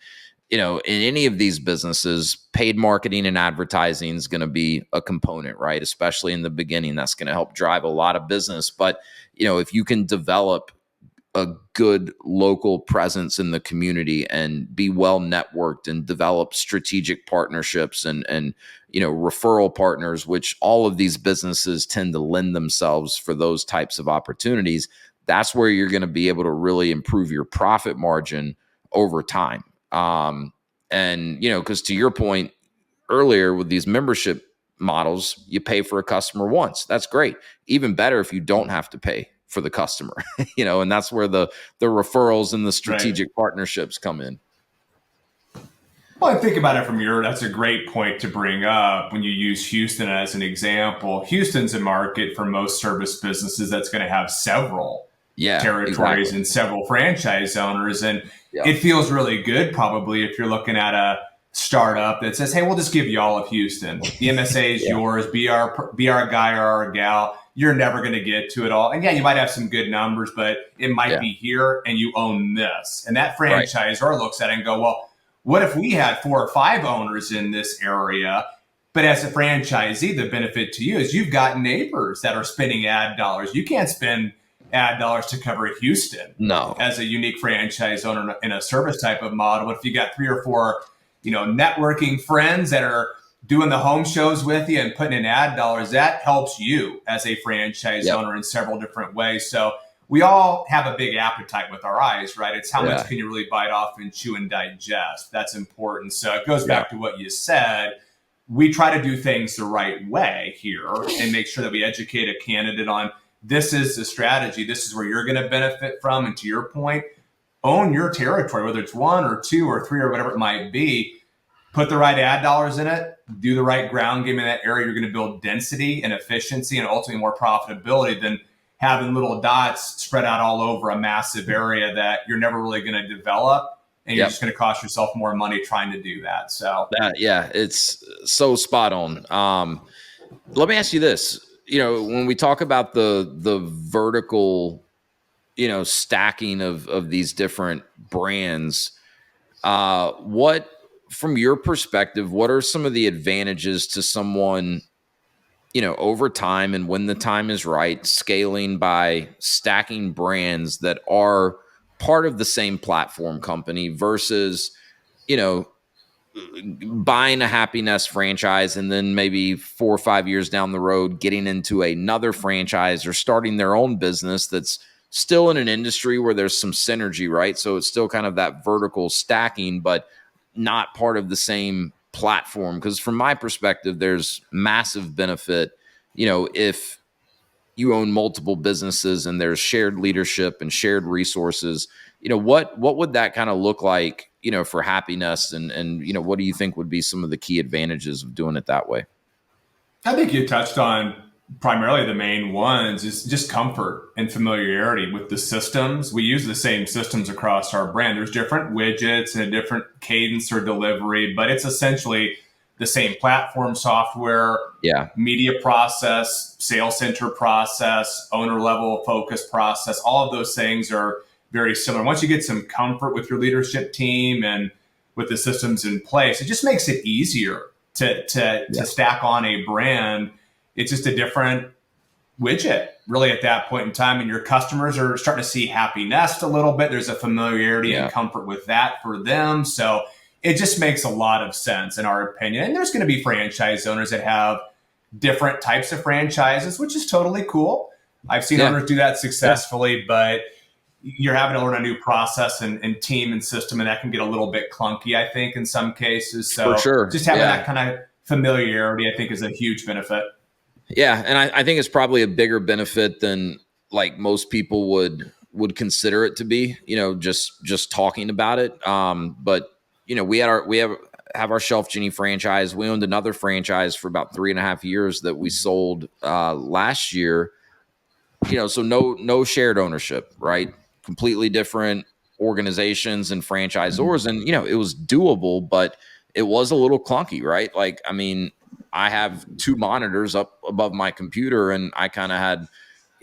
Speaker 1: in any of these businesses, paid marketing and advertising is going to be a component, right? Especially in the beginning, that's going to help drive a lot of business. But if you can develop a good local presence in the community and be well networked and develop strategic partnerships and referral partners, which all of these businesses tend to lend themselves for those types of opportunities, that's where you're going to be able to really improve your profit margin over time. And because to your point earlier with these membership models, you pay for a customer once. That's great. Even better if you don't have to pay for the customer, and that's where the referrals and the strategic partnerships come in.
Speaker 2: Well, I think about it that's a great point to bring up when you use Houston as an example. Houston's a market for most service businesses that's going to have several territories and several franchise owners. And it feels really good probably if you're looking at a startup that says, hey, we'll just give you all of Houston. The MSA is yours. Be our guy or our gal. You're never going to get to it all. And you might have some good numbers, but it might be here and you own this. And that franchisor looks at it and go, well, what if we had 4 or 5 owners in this area? But as a franchisee, the benefit to you is you've got neighbors that are spending ad dollars. You can't spend ad dollars to cover Houston.
Speaker 1: No.
Speaker 2: As a unique franchise owner in a service type of model. But if you got 3 or 4, networking friends that are doing the home shows with you and putting in ad dollars, that helps you as a franchise owner in several different ways. So we all have a big appetite with our eyes, right? It's how much can you really bite off and chew and digest. That's important. So it goes back to what you said. We try to do things the right way here and make sure that we educate a candidate on this is the strategy. This is where you're going to benefit from. And to your point, own your territory, whether it's 1 or 2 or 3 or whatever it might be. Put the right ad dollars in it, do the right ground game in that area. You're going to build density and efficiency and ultimately more profitability than having little dots spread out all over a massive area that you're never really going to develop. And you're just going to cost yourself more money trying to do that. So
Speaker 1: it's so spot on. Let me ask you this, when we talk about the vertical, stacking of these different brands, what, from your perspective, what are some of the advantages to someone, over time and when the time is right, scaling by stacking brands that are part of the same platform company versus, buying a Happinest franchise and then maybe 4 or 5 years down the road, getting into another franchise or starting their own business that's still in an industry where there's some synergy, right? So it's still kind of that vertical stacking, but not part of the same platform. Because from my perspective, there's massive benefit, if you own multiple businesses and there's shared leadership and shared resources. What would that kind of look like, for Happinest, and what do you think would be some of the key advantages of doing it that way?
Speaker 2: I think you touched on primarily the main ones is just comfort and familiarity with the systems. We use the same systems across our brand. There's different widgets and a different cadence or delivery, but it's essentially the same platform software, media process, sales center process, owner level focus process. All of those things are very similar. Once you get some comfort with your leadership team and with the systems in place, it just makes it easier to stack on a brand. It's just a different widget really at that point in time. And your customers are starting to see Happinest a little bit. There's a familiarity and comfort with that for them. So it just makes a lot of sense in our opinion. And there's going to be franchise owners that have different types of franchises, which is totally cool. I've seen
Speaker 1: Yeah.
Speaker 2: owners do that successfully, but you're having to learn a new process and team and system, and that can get a little bit clunky, I think, in some cases.
Speaker 1: For
Speaker 2: So
Speaker 1: sure.
Speaker 2: just having
Speaker 1: Yeah.
Speaker 2: that kind of familiarity, I think, is a huge benefit.
Speaker 1: Yeah, and I think it's probably a bigger benefit than like most people would consider it to be. Just talking about it. But we have our Shelf Genie franchise. We owned another franchise for about 3.5 years that we sold last year. So no shared ownership, right? Completely different organizations and franchisors, and it was doable, but it was a little clunky, right? Like, I mean, I have two monitors up above my computer, and I kind of had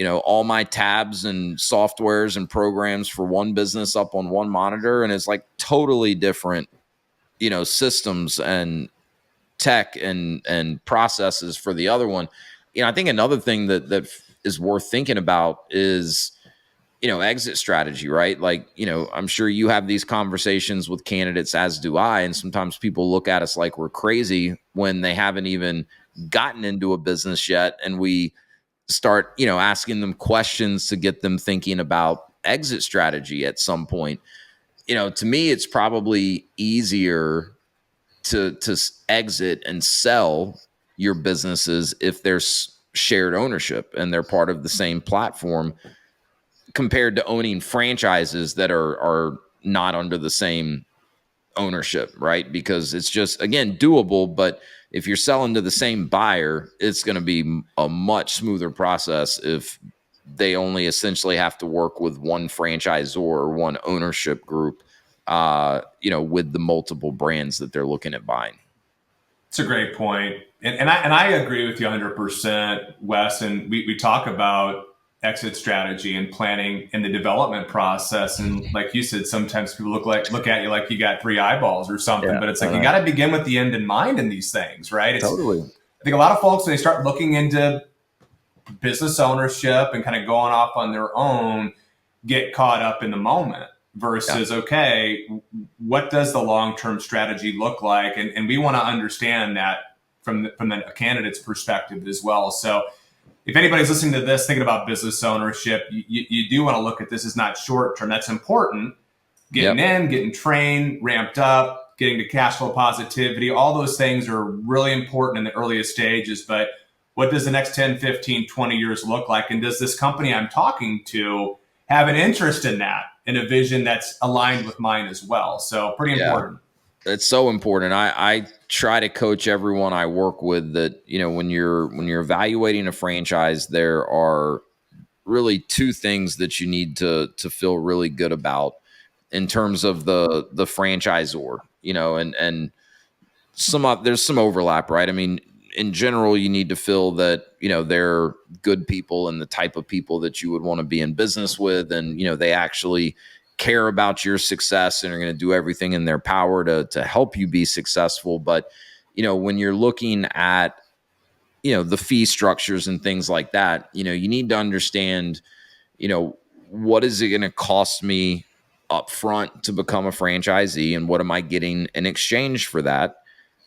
Speaker 1: all my tabs and softwares and programs for one business up on one monitor, and it's like totally different systems and tech and processes for the other one. I think another thing that is worth thinking about is exit strategy, right? Like, I'm sure you have these conversations with candidates, as do I, and sometimes people look at us like we're crazy when they haven't even gotten into a business yet, and we start asking them questions to get them thinking about exit strategy at some point. To me, it's probably easier to exit and sell your businesses if there's shared ownership and they're part of the same platform, compared to owning franchises that are not under the same ownership, right? Because it's just, again, doable, but if you're selling to the same buyer, it's going to be a much smoother process if they only essentially have to work with one franchisor or one ownership group, with the multiple brands that they're looking at buying.
Speaker 2: It's a great point. And I agree with you 100%, Wes. And we talk about exit strategy and planning in the development process. And like you said, sometimes people look at you like you got three eyeballs or something,
Speaker 1: Yeah,
Speaker 2: but it's like you got to begin with the end in mind in these things, right?
Speaker 1: totally.
Speaker 2: I think a lot of folks, when they start looking into business ownership and kind of going off on their own, get caught up in the moment versus, okay, what does the long-term strategy look like? And we want to understand that from the candidate's perspective as well. So if anybody's listening to this, thinking about business ownership, you do want to look at this as not short-term. That's important. Getting in, getting trained, ramped up, getting to cash flow positivity, all those things are really important in the earliest stages. But what does the next 10, 15, 20 years look like? And does this company I'm talking to have an interest in that, in a vision that's aligned with mine as well? So pretty important.
Speaker 1: It's so important. I try to coach everyone I work with that, when you're evaluating a franchise, there are really two things that you need to feel really good about in terms of the franchisor, and there's some overlap, right? I mean, in general, you need to feel that, they're good people and the type of people that you would want to be in business with. And, they actually care about your success and are going to do everything in their power to help you be successful. But, when you're looking at, the fee structures and things like that, you need to understand, what is it going to cost me up front to become a franchisee, and what am I getting in exchange for that?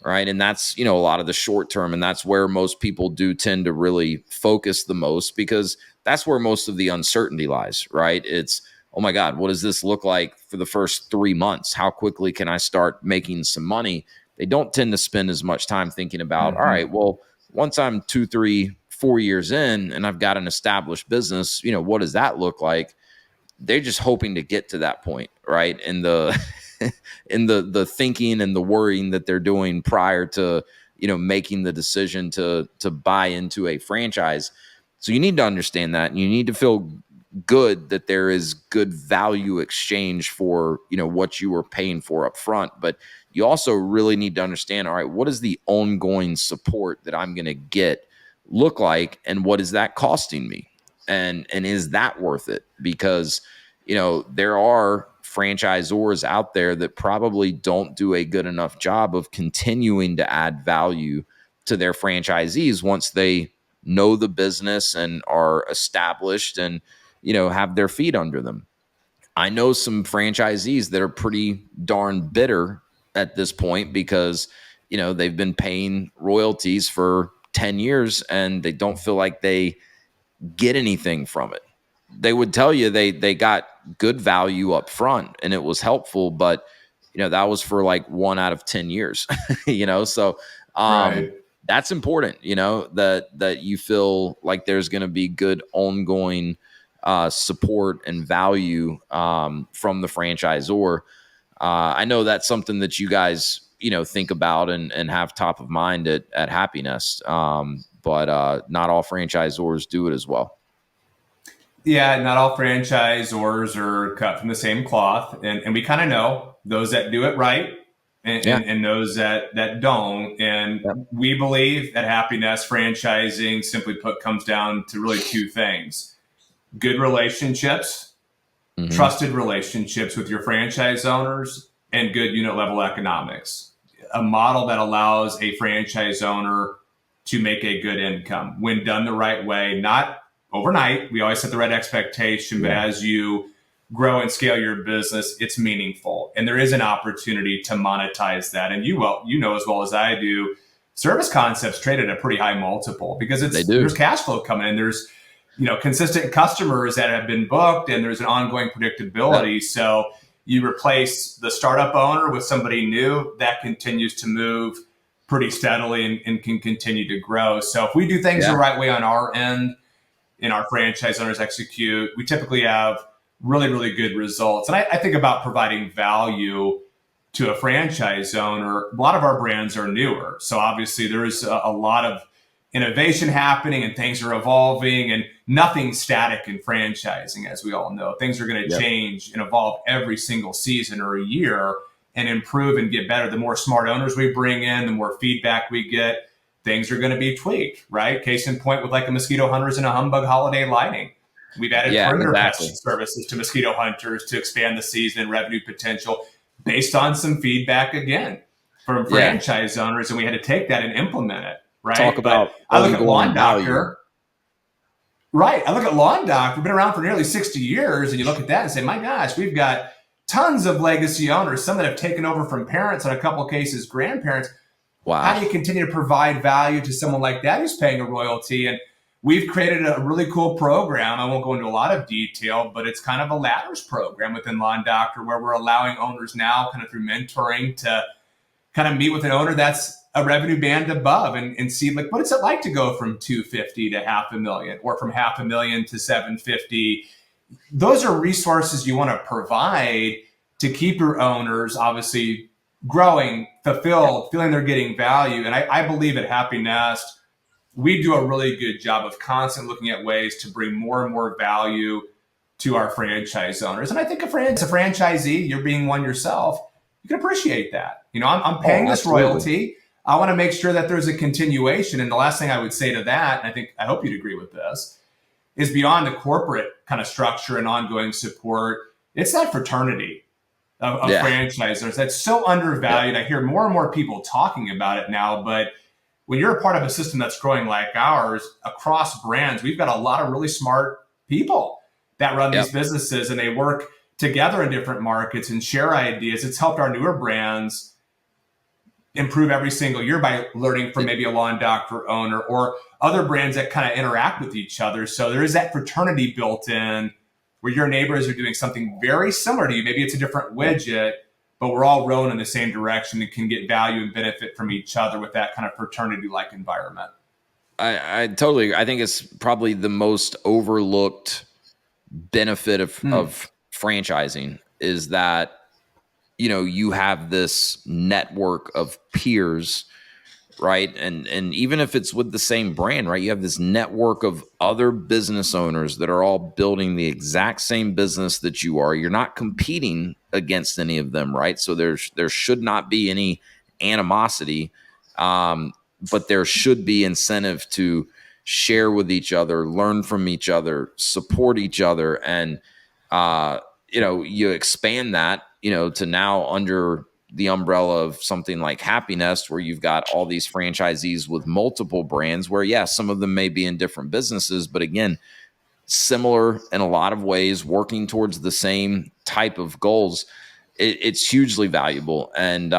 Speaker 1: Right. And that's, a lot of the short term. And that's where most people do tend to really focus the most, because that's where most of the uncertainty lies, right? It's, oh my God, what does this look like for the first 3 months? How quickly can I start making some money? They don't tend to spend as much time thinking about, all right, well, once I'm 2, 3, 4 years in and I've got an established business, what does that look like? They're just hoping to get to that point, right? And the in the thinking and the worrying that they're doing prior to making the decision to buy into a franchise. So you need to understand that, and you need to feel good that there is good value exchange for what you were paying for up front. But you also really need to understand, all right, what is the ongoing support that I'm going to get look like, and what is that costing me, and is that worth it? Because there are franchisors out there that probably don't do a good enough job of continuing to add value to their franchisees once they know the business and are established and have their feet under them. I know some franchisees that are pretty darn bitter at this point because, they've been paying royalties for 10 years and they don't feel like they get anything from it. They would tell you they got good value up front and it was helpful, but that was for like 1 out of 10 years. So
Speaker 2: Right.
Speaker 1: that's important, that you feel like there's going to be good ongoing support and value from the franchisor. I know that's something that you guys, think about and have top of mind at Happinest. But not all franchisors do it as well.
Speaker 2: Yeah, not all franchisors are cut from the same cloth, and we kind of know those that do it right
Speaker 1: Yeah.
Speaker 2: and those that don't. And
Speaker 1: Yep.
Speaker 2: we believe at Happiness, franchising, simply put, comes down to really two things: good relationships, trusted relationships with your franchise owners, and good unit level economics. A model that allows a franchise owner to make a good income when done the right way, not overnight. We always set the right expectation, but as you grow and scale your business, it's meaningful. And there is an opportunity to monetize that. And you know as well as I do, service concepts trade at a pretty high multiple because there's cash flow coming in. There's consistent customers that have been booked and there's an ongoing predictability. Yep. So you replace the startup owner with somebody new that continues to move pretty steadily and can continue to grow. So if we do things the right way on our end and our franchise owners execute, we typically have really, really good results. And I think about providing value to a franchise owner. A lot of our brands are newer. So obviously there's a lot of innovation happening and things are evolving and nothing's static in franchising, as we all know. Things are going to change and evolve every single season or a year and improve and get better. The more smart owners we bring in, the more feedback we get, things are going to be tweaked, right? Case in point with like a mosquito hunters and a humbug holiday lighting. We've added perimeter pest services to mosquito hunters to expand the season and revenue potential based on some feedback, again, from franchise owners. And we had to take that and implement it. Right.
Speaker 1: Talk about
Speaker 2: I look at Lawn Doctor. Right. I look at Lawn Doctor, been around for nearly 60 years. And you look at that and say, my gosh, we've got tons of legacy owners, some that have taken over from parents, in a couple of cases, grandparents.
Speaker 1: Wow.
Speaker 2: How do you continue to provide value to someone like that who's paying a royalty? And we've created a really cool program. I won't go into a lot of detail, but it's kind of a ladders program within Lawn Doctor where we're allowing owners now kind of through mentoring to kind of meet with an owner that's a revenue band above and see like, what is it like to go from 250 to $500,000 or from $500,000 to 750? Those are resources you want to provide to keep your owners obviously growing, fulfilled, feeling they're getting value. And I believe at Happinest, we do a really good job of constantly looking at ways to bring more and more value to our franchise owners. And I think as a franchisee, you're being one yourself, you can appreciate that. I'm paying this royalty. I want to make sure that there's a continuation. And the last thing I would say to that, and I hope you'd agree with this, is beyond the corporate kind of structure and ongoing support, it's that fraternity of franchisors that's so undervalued. I hear more and more people talking about it now, but when you're a part of a system that's growing like ours across brands, we've got a lot of really smart people that run these businesses and they work together in different markets and share ideas. It's helped our newer brands improve every single year by learning from maybe a Lawn Doctor owner or other brands that kind of interact with each other. So there is that fraternity built in where your neighbors are doing something very similar to you. Maybe it's a different widget, but we're all rowing in the same direction and can get value and benefit from each other with that kind of fraternity-like environment.
Speaker 1: I totally, I think it's probably the most overlooked benefit of franchising is that, you have this network of peers, right? And even if it's with the same brand, right? You have this network of other business owners that are all building the exact same business that you are. You're not competing against any of them, right? So there should not be any animosity, but there should be incentive to share with each other, learn from each other, support each other, and you expand that, to now under the umbrella of something like Happinest, where you've got all these franchisees with multiple brands where, some of them may be in different businesses, but again, similar in a lot of ways, working towards the same type of goals. it's hugely valuable. And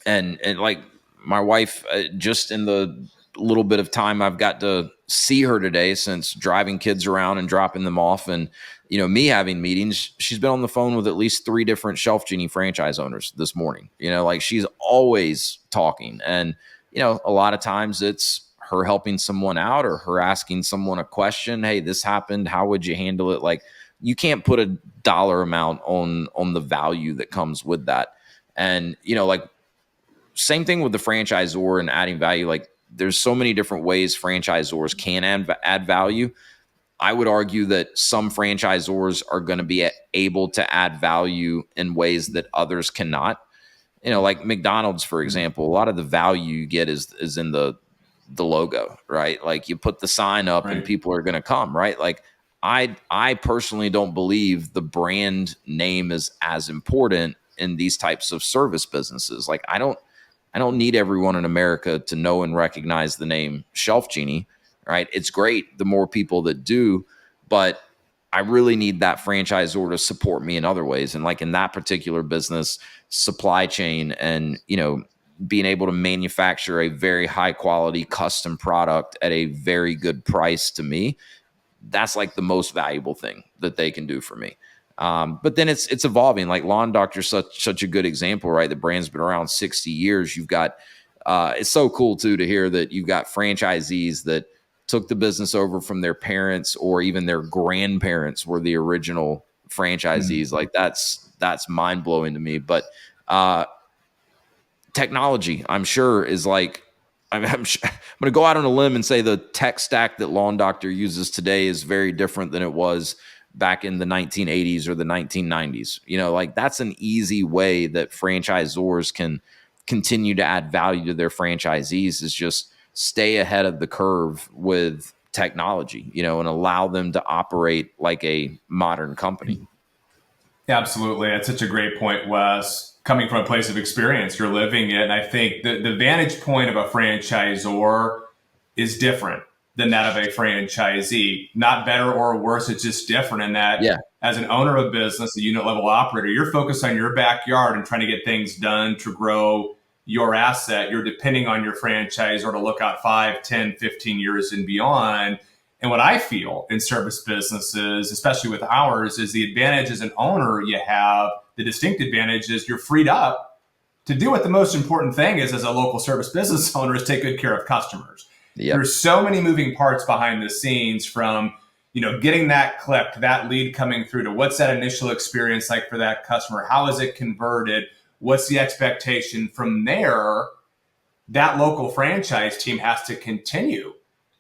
Speaker 1: like my wife, just in the little bit of time I've got to see her today, since driving kids around and dropping them off, and me having meetings, she's been on the phone with at least 3 different Shelf Genie franchise owners this morning. Like, she's always talking. And a lot of times it's her helping someone out, or her asking someone a question. Hey, this happened, how would you handle it? Like, you can't put a dollar amount on the value that comes with that. And like, same thing with the franchisor and adding value. Like, there's so many different ways franchisors can add value. I would argue that some franchisors are going to be able to add value in ways that others cannot. Like McDonald's, for example, a lot of the value you get is in the logo, right? Like, you put the sign up and people are going to come, right? Like, I personally don't believe the brand name is as important in these types of service businesses. Like, I don't need everyone in America to know and recognize the name Shelf Genie, right? It's great the more people that do, but I really need that franchisor to support me in other ways. And like, in that particular business, supply chain and, being able to manufacture a very high quality custom product at a very good price, to me, that's like the most valuable thing that they can do for me. But then it's evolving. Like, Lawn Doctor, such a good example, right? The brand's been around 60 years. You've got it's so cool too to hear that you've got franchisees that took the business over from their parents, or even their grandparents were the original franchisees. Like, that's mind blowing to me. But technology, I'm sure, is like, I'm going to go out on a limb and say the tech stack that Lawn Doctor uses today is very different than it was back in the 1980s or the 1990s. Like, that's an easy way that franchisors can continue to add value to their franchisees, is just stay ahead of the curve with technology, and allow them to operate like a modern company.
Speaker 2: Absolutely. That's such a great point, Wes. Coming from a place of experience, you're living it. And I think the vantage point of a franchisor is different than that of a franchisee. Not better or worse, it's just different in that as an owner of a business, a unit level operator, you're focused on your backyard and trying to get things done to grow your asset. You're depending on your franchisor to look out 5, 10, 15 years and beyond. And what I feel in service businesses, especially with ours, is the advantage as an owner you have, the distinct advantage is you're freed up to do what the most important thing is as a local service business owner, is take good care of customers. There's so many moving parts behind the scenes, from getting that click, that lead coming through, to what's that initial experience like for that customer? How is it converted? What's the expectation from there? That local franchise team has to continue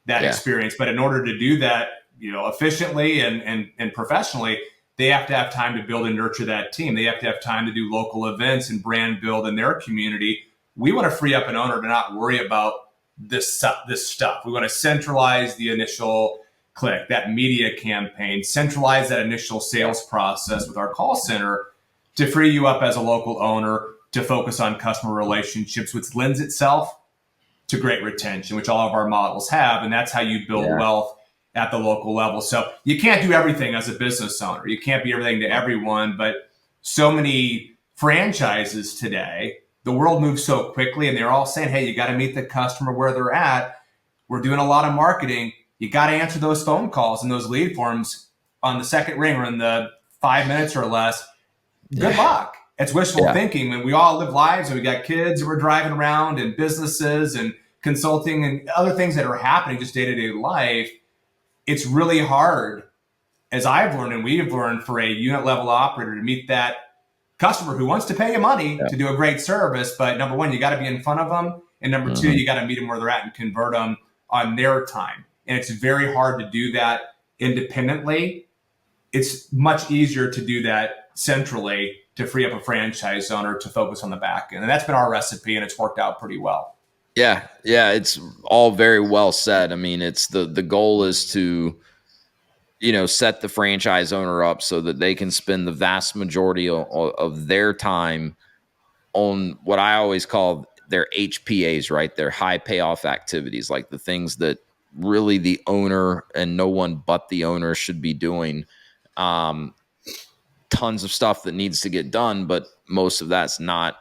Speaker 2: that experience. But in order to do that, efficiently and professionally, they have to have time to build and nurture that team. They have to have time to do local events and brand build in their community. We want to free up an owner to not worry about this stuff. We want to centralize the initial click, that media campaign, centralize that initial sales process with our call center, to free you up as a local owner to focus on customer relationships, which lends itself to great retention, which all of our models have. And that's how you build wealth at the local level. So you can't do everything as a business owner. You can't be everything to everyone, but so many franchises today, the world moves so quickly, and they're all saying, hey, you got to meet the customer where they're at. We're doing a lot of marketing. You got to answer those phone calls and those lead forms on the second ring, or in the 5 minutes or less. Good luck. It's wishful thinking. When we all live lives and we got kids and we're driving around, and businesses and consulting and other things that are happening, just day-to-day life, it's really hard, as I've learned and we've learned, for a unit level operator to meet that customer who wants to pay you money to do a great service. But number one, you got to be in front of them. And number two, you got to meet them where they're at and convert them on their time. And it's very hard to do that independently. It's much easier to do that centrally, to free up a franchise owner to focus on the back end. And that's been our recipe, and it's worked out pretty well.
Speaker 1: Yeah, it's all very well said. I mean, it's the goal is to, set the franchise owner up so that they can spend the vast majority of their time on what I always call their HPAs, right? Their high payoff activities, like the things that really the owner and no one but the owner should be doing. tons of stuff that needs to get done, but most of that's not,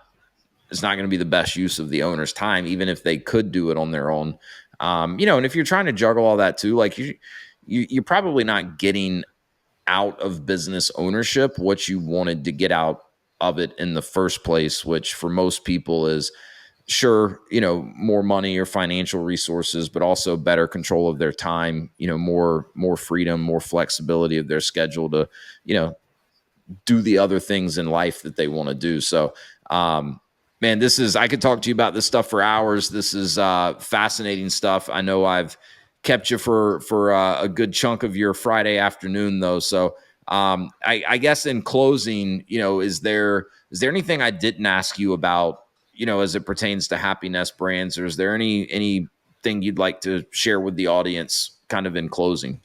Speaker 1: it's not going to be the best use of the owner's time, even if they could do it on their own. And if you're trying to juggle all that too, like you're probably not getting out of business ownership what you wanted to get out of it in the first place, which for most people is, sure, more money or financial resources, but also better control of their time, more freedom, more flexibility of their schedule to, do the other things in life that they want to do. So, man, I could talk to you about this stuff for hours. This is fascinating stuff. I know I've kept you for a good chunk of your Friday afternoon though. So, I guess in closing, is there anything I didn't ask you about, as it pertains to Happinest Brands, or is there anything you'd like to share with the audience kind of in closing?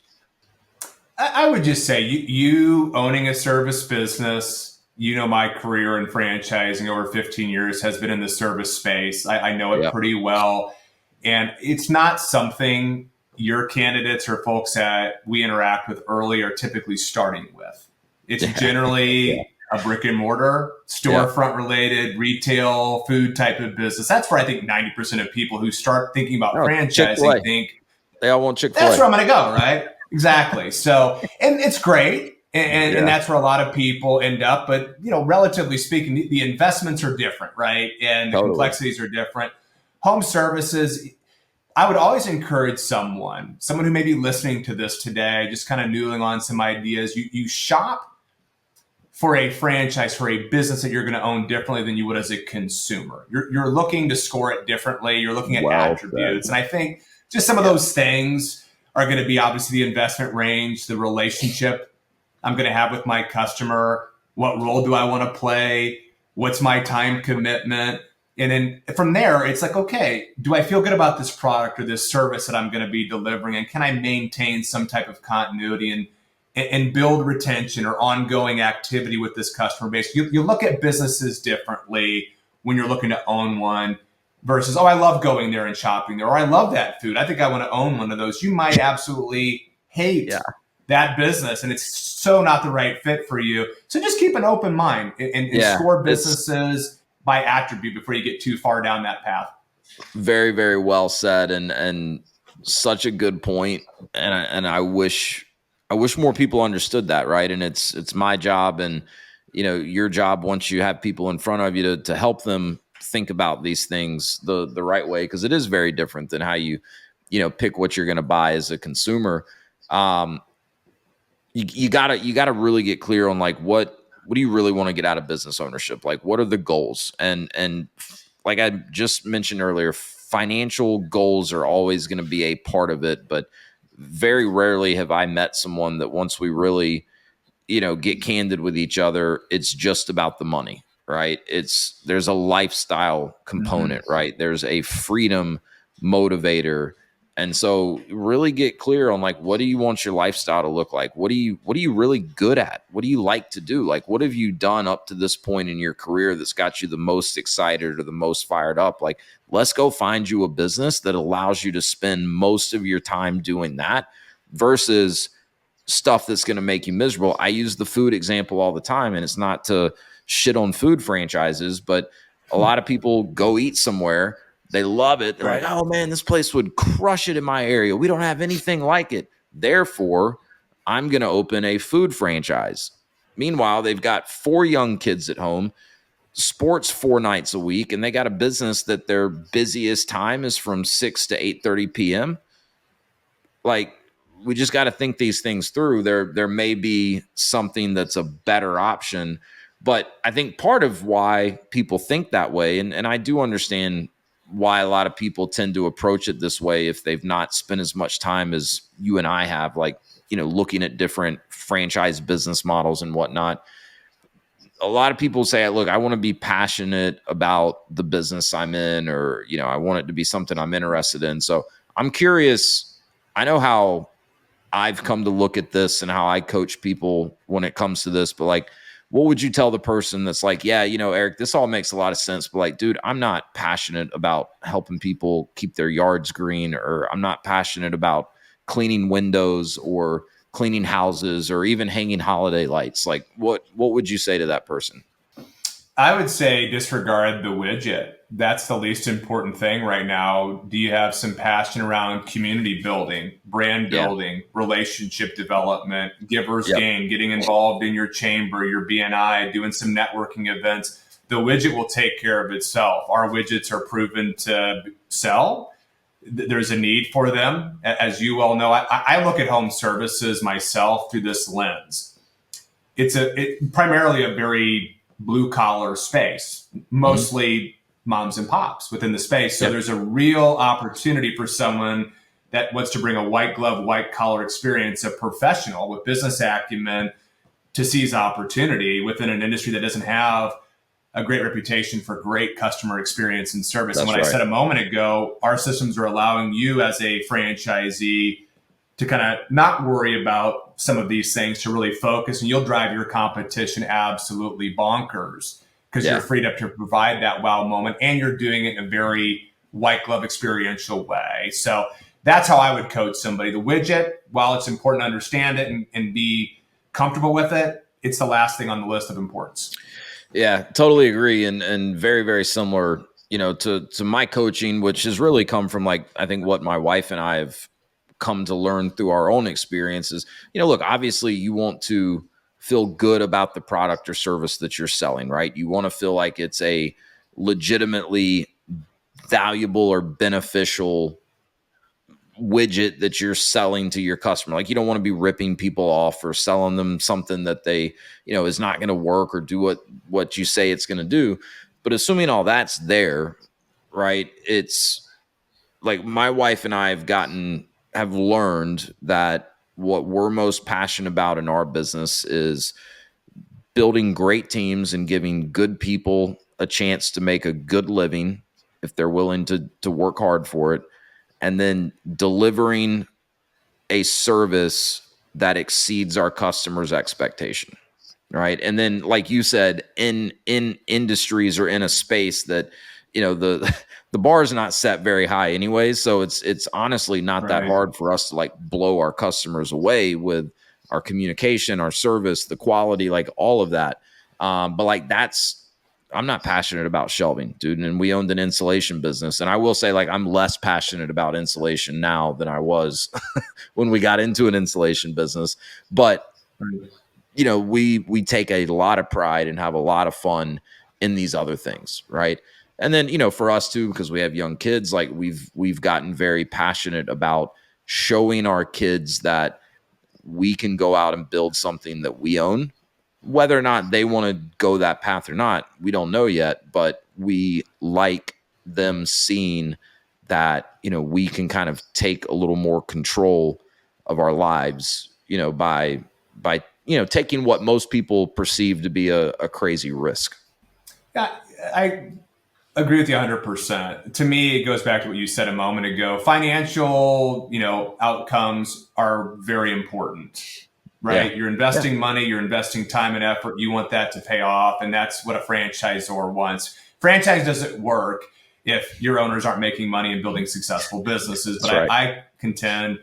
Speaker 2: I would just say you owning a service business, my career in franchising over 15 years has been in the service space. I know it pretty well. And it's not something your candidates or folks that we interact with early are typically starting with. It's generally a brick and mortar, storefront related, retail, food type of business. That's where I think 90% of people who start thinking about franchising
Speaker 1: Chick-fil-A.
Speaker 2: think,
Speaker 1: they all want Chick-fil-A.
Speaker 2: That's where I'm going to go, right? Exactly. So, and it's great. And that's where a lot of people end up. But, relatively speaking, the investments are different, right? And the complexities are different. Home services, I would always encourage someone who may be listening to this today, just kind of noodling on some ideas. You shop for a franchise, for a business that you're going to own differently than you would as a consumer. You're looking to score it differently. You're looking at attributes. And I think just some of those things are going to be obviously the investment range, the relationship I'm going to have with my customer. What role do I want to play? What's my time commitment? And then from there, it's like, okay, do I feel good about this product or this service that I'm going to be delivering? And can I maintain some type of continuity and build retention or ongoing activity with this customer base? You look at businesses differently when you're looking to own one versus, I love going there and shopping there, or I love that food, I think I want to own one of those. You might absolutely hate that business and it's so not the right fit for you. So just keep an open mind and score businesses by attribute before you get too far down that path.
Speaker 1: Very, very well said, and such a good point. And I wish more people understood that, right? And it's my job and your job, once you have people in front of you, to help them think about these things the right way, because it is very different than how you pick what you're going to buy as a consumer. You gotta really get clear on like what do you really want to get out of business ownership? Like, what are the goals? And like I just mentioned earlier, financial goals are always going to be a part of it, but very rarely have I met someone that once we really, get candid with each other, it's just about the money, right? There's a lifestyle component, right? There's a freedom motivator. And so really get clear on like, what do you want your lifestyle to look like? What are you really good at? What do you like to do? Like, what have you done up to this point in your career that's got you the most excited or the most fired up? Like, let's go find you a business that allows you to spend most of your time doing that versus stuff that's going to make you miserable. I use the food example all the time, and it's not to shit on food franchises, but a lot of people go eat somewhere, they love it. They're like, oh man, this place would crush it in my area. We don't have anything like it. Therefore, I'm going to open a food franchise. Meanwhile, they've got 4 young kids at home, sports 4 nights a week, and they got a business that their busiest time is from 6 to 8:30 p.m. Like, we just got to think these things through. There may be something that's a better option, but I think part of why people think that way, and I do understand why a lot of people tend to approach it this way if they've not spent as much time as you and I have, like, looking at different franchise business models and whatnot. A lot of people say, look, I want to be passionate about the business I'm in, or, I want it to be something I'm interested in. So I'm curious. I know how I've come to look at this and how I coach people when it comes to this, but like, what would you tell the person that's like, yeah, Eric, this all makes a lot of sense, but like, dude, I'm not passionate about helping people keep their yards green, or I'm not passionate about cleaning windows or cleaning houses or even hanging holiday lights? Like what would you say to that person?
Speaker 2: I would say disregard the widget. That's the least important thing right now. Do you have some passion around community building, brand
Speaker 1: Yeah.
Speaker 2: building, relationship development, giver's
Speaker 1: Yep.
Speaker 2: gain, getting involved in your chamber, your BNI, doing some networking events? The widget will take care of itself. Our widgets are proven to sell. There's a need for them. As you all know, I look at home services myself through this lens. It's primarily a very blue collar space, mostly moms and pops within the space. So there's a real opportunity for someone that wants to bring a white glove, white collar experience, a professional with business acumen to seize opportunity within an industry that doesn't have a great reputation for great customer experience and service.
Speaker 1: That's
Speaker 2: and what
Speaker 1: right.
Speaker 2: I said a moment ago, our systems are allowing you as a franchisee to kind of not worry about some of these things, to really focus, and you'll drive your competition absolutely bonkers because you're freed up to provide that wow moment, and you're doing it in a very white glove experiential way. So that's how I would coach somebody. The widget, while it's important to understand it and be comfortable with it, it's the last thing on the list of importance.
Speaker 1: Yeah, totally agree. And very, very similar, to my coaching, which has really come from like, I think what my wife and I have come to learn through our own experiences. Look, obviously you want to feel good about the product or service that you're selling, right? You want to feel like it's a legitimately valuable or beneficial widget that you're selling to your customer. Like you don't want to be ripping people off or selling them something that they, is not going to work or do what you say it's going to do. But assuming all that's there, right? It's like my wife and I have learned that what we're most passionate about in our business is building great teams and giving good people a chance to make a good living if they're willing to work hard for it, and then delivering a service that exceeds our customers' expectation. Right. And then, like you said, in industries or in a space that, the bar is not set very high anyways. So it's honestly not that hard for us to like blow our customers away with our communication, our service, the quality, like all of that. But like I'm not passionate about shelving, dude. And we owned an insulation business. And I will say, like, I'm less passionate about insulation now than I was when we got into an insulation business. But we take a lot of pride and have a lot of fun in these other things, right? And then, for us too, because we have young kids, like we've gotten very passionate about showing our kids that we can go out and build something that we own. Whether or not they want to go that path or not, we don't know yet, but we like them seeing that, we can kind of take a little more control of our lives, by taking what most people perceive to be a crazy risk.
Speaker 2: Yeah, I agree with you 100%. To me, it goes back to what you said a moment ago. Financial, outcomes are very important, right?
Speaker 1: Yeah.
Speaker 2: You're investing money, you're investing time and effort. You want that to pay off. And that's what a franchisor wants. Franchise doesn't work if your owners aren't making money and building successful businesses. But I contend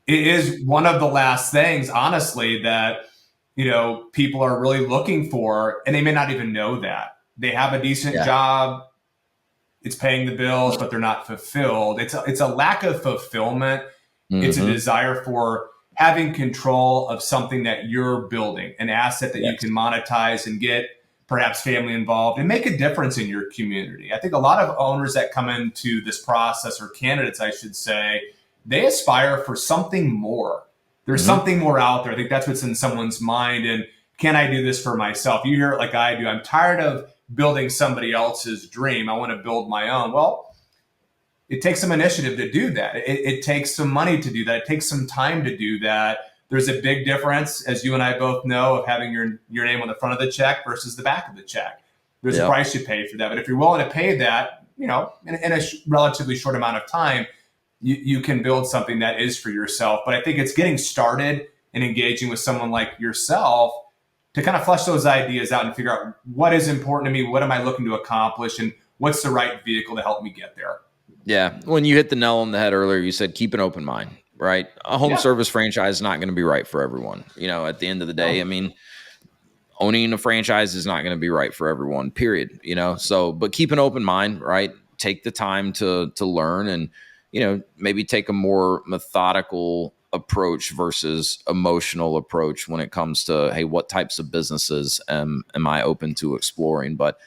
Speaker 2: it is one of the last things, honestly, that, people are really looking for, and they may not even know that. They have a decent job. It's paying the bills, but they're not fulfilled. It's a lack of fulfillment. It's a desire for having control of something that you're building, an asset that you can monetize and get perhaps family involved and make a difference in your community. I think a lot of owners that come into this process, or candidates, I should say, they aspire for something more. There's something more out there. I think that's what's in someone's mind. And can I do this for myself? You hear it like I do. I'm tired of building somebody else's dream. I want to build my own. Well, it takes some initiative to do that. It takes some money to do that. It takes some time to do that. There's a big difference, as you and I both know, of having your name on the front of the check versus the back of the check. There's a price you pay for that. But if you're willing to pay that, in a relatively short amount of time, you can build something that is for yourself. But I think it's getting started and engaging with someone like yourself to kind of flesh those ideas out and figure out what is important to me, what am I looking to accomplish, and what's the right vehicle to help me get there.
Speaker 1: Yeah. When you hit the nail on the head earlier, you said keep an open mind. right? A home service franchise is not going to be right for everyone. At the end of the day, I mean, owning a franchise is not going to be right for everyone, period. So, but keep an open mind, right? Take the time to learn and, maybe take a more methodical approach versus emotional approach when it comes to, hey, what types of businesses am I open to exploring? But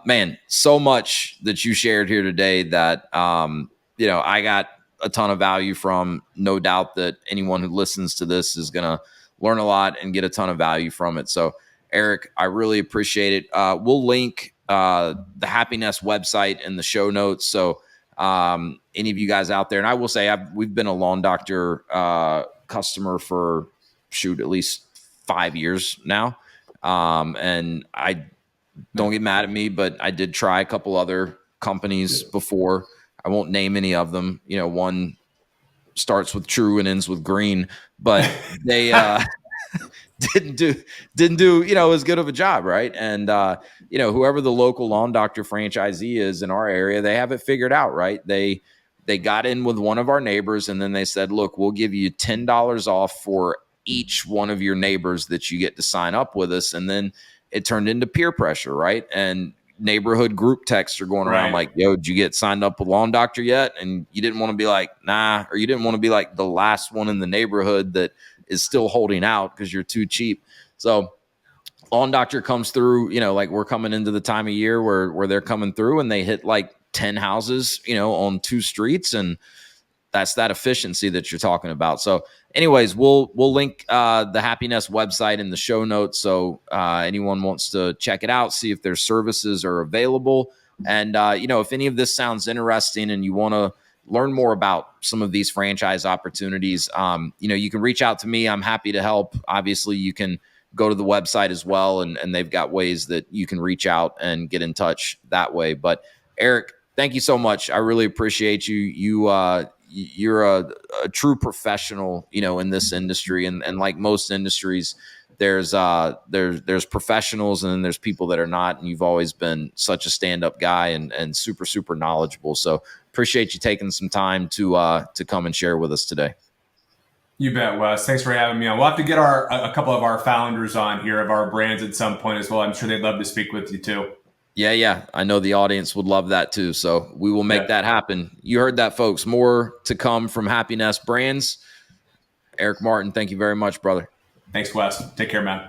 Speaker 1: man, so much that you shared here today that I got a ton of value from. No doubt that anyone who listens to this is going to learn a lot and get a ton of value from it. So Eric, I really appreciate it. We'll link the Happinest website in the show notes. So any of you guys out there, and I will say we've been a Lawn Doctor customer for at least 5 years now. And I don't get mad at me, but I did try a couple other companies before. I won't name any of them. One starts with True and ends with Green, but they didn't do as good of a job, right? And whoever the local Lawn Doctor franchisee is in our area, they have it figured out, right? They got in with one of our neighbors, and then they said, look, we'll give you $10 off for each one of your neighbors that you get to sign up with us. And then it turned into peer pressure, right? And neighborhood group texts are going around like, yo, did you get signed up with Lawn Doctor yet? And you didn't want to be like, nah, or you didn't want to be like the last one in the neighborhood that is still holding out because you're too cheap. So Lawn Doctor comes through, like we're coming into the time of year where they're coming through and they hit like 10 houses, on 2 streets. And that's that efficiency that you're talking about. So anyways, we'll link the Happinest website in the show notes. So anyone wants to check it out, see if their services are available. And, if any of this sounds interesting and you want to learn more about some of these franchise opportunities, you can reach out to me. I'm happy to help. Obviously, you can go to the website as well, and they've got ways that you can reach out and get in touch that way. But Eric, thank you so much. I really appreciate you. You're a true professional, in this industry, and like most industries, there's professionals and then there's people that are not. And you've always been such a stand-up guy and super, super knowledgeable. So appreciate you taking some time to come and share with us today.
Speaker 2: You bet, Wes. Thanks for having me on. We'll have to get a couple of our founders on here of our brands at some point as well. I'm sure they'd love to speak with you too.
Speaker 1: Yeah. I know the audience would love that too. So we will make that happen. You heard that, folks. More to come from Happinest Brands. Eric Martin, thank you very much, brother.
Speaker 2: Thanks, Wes. Take care, man.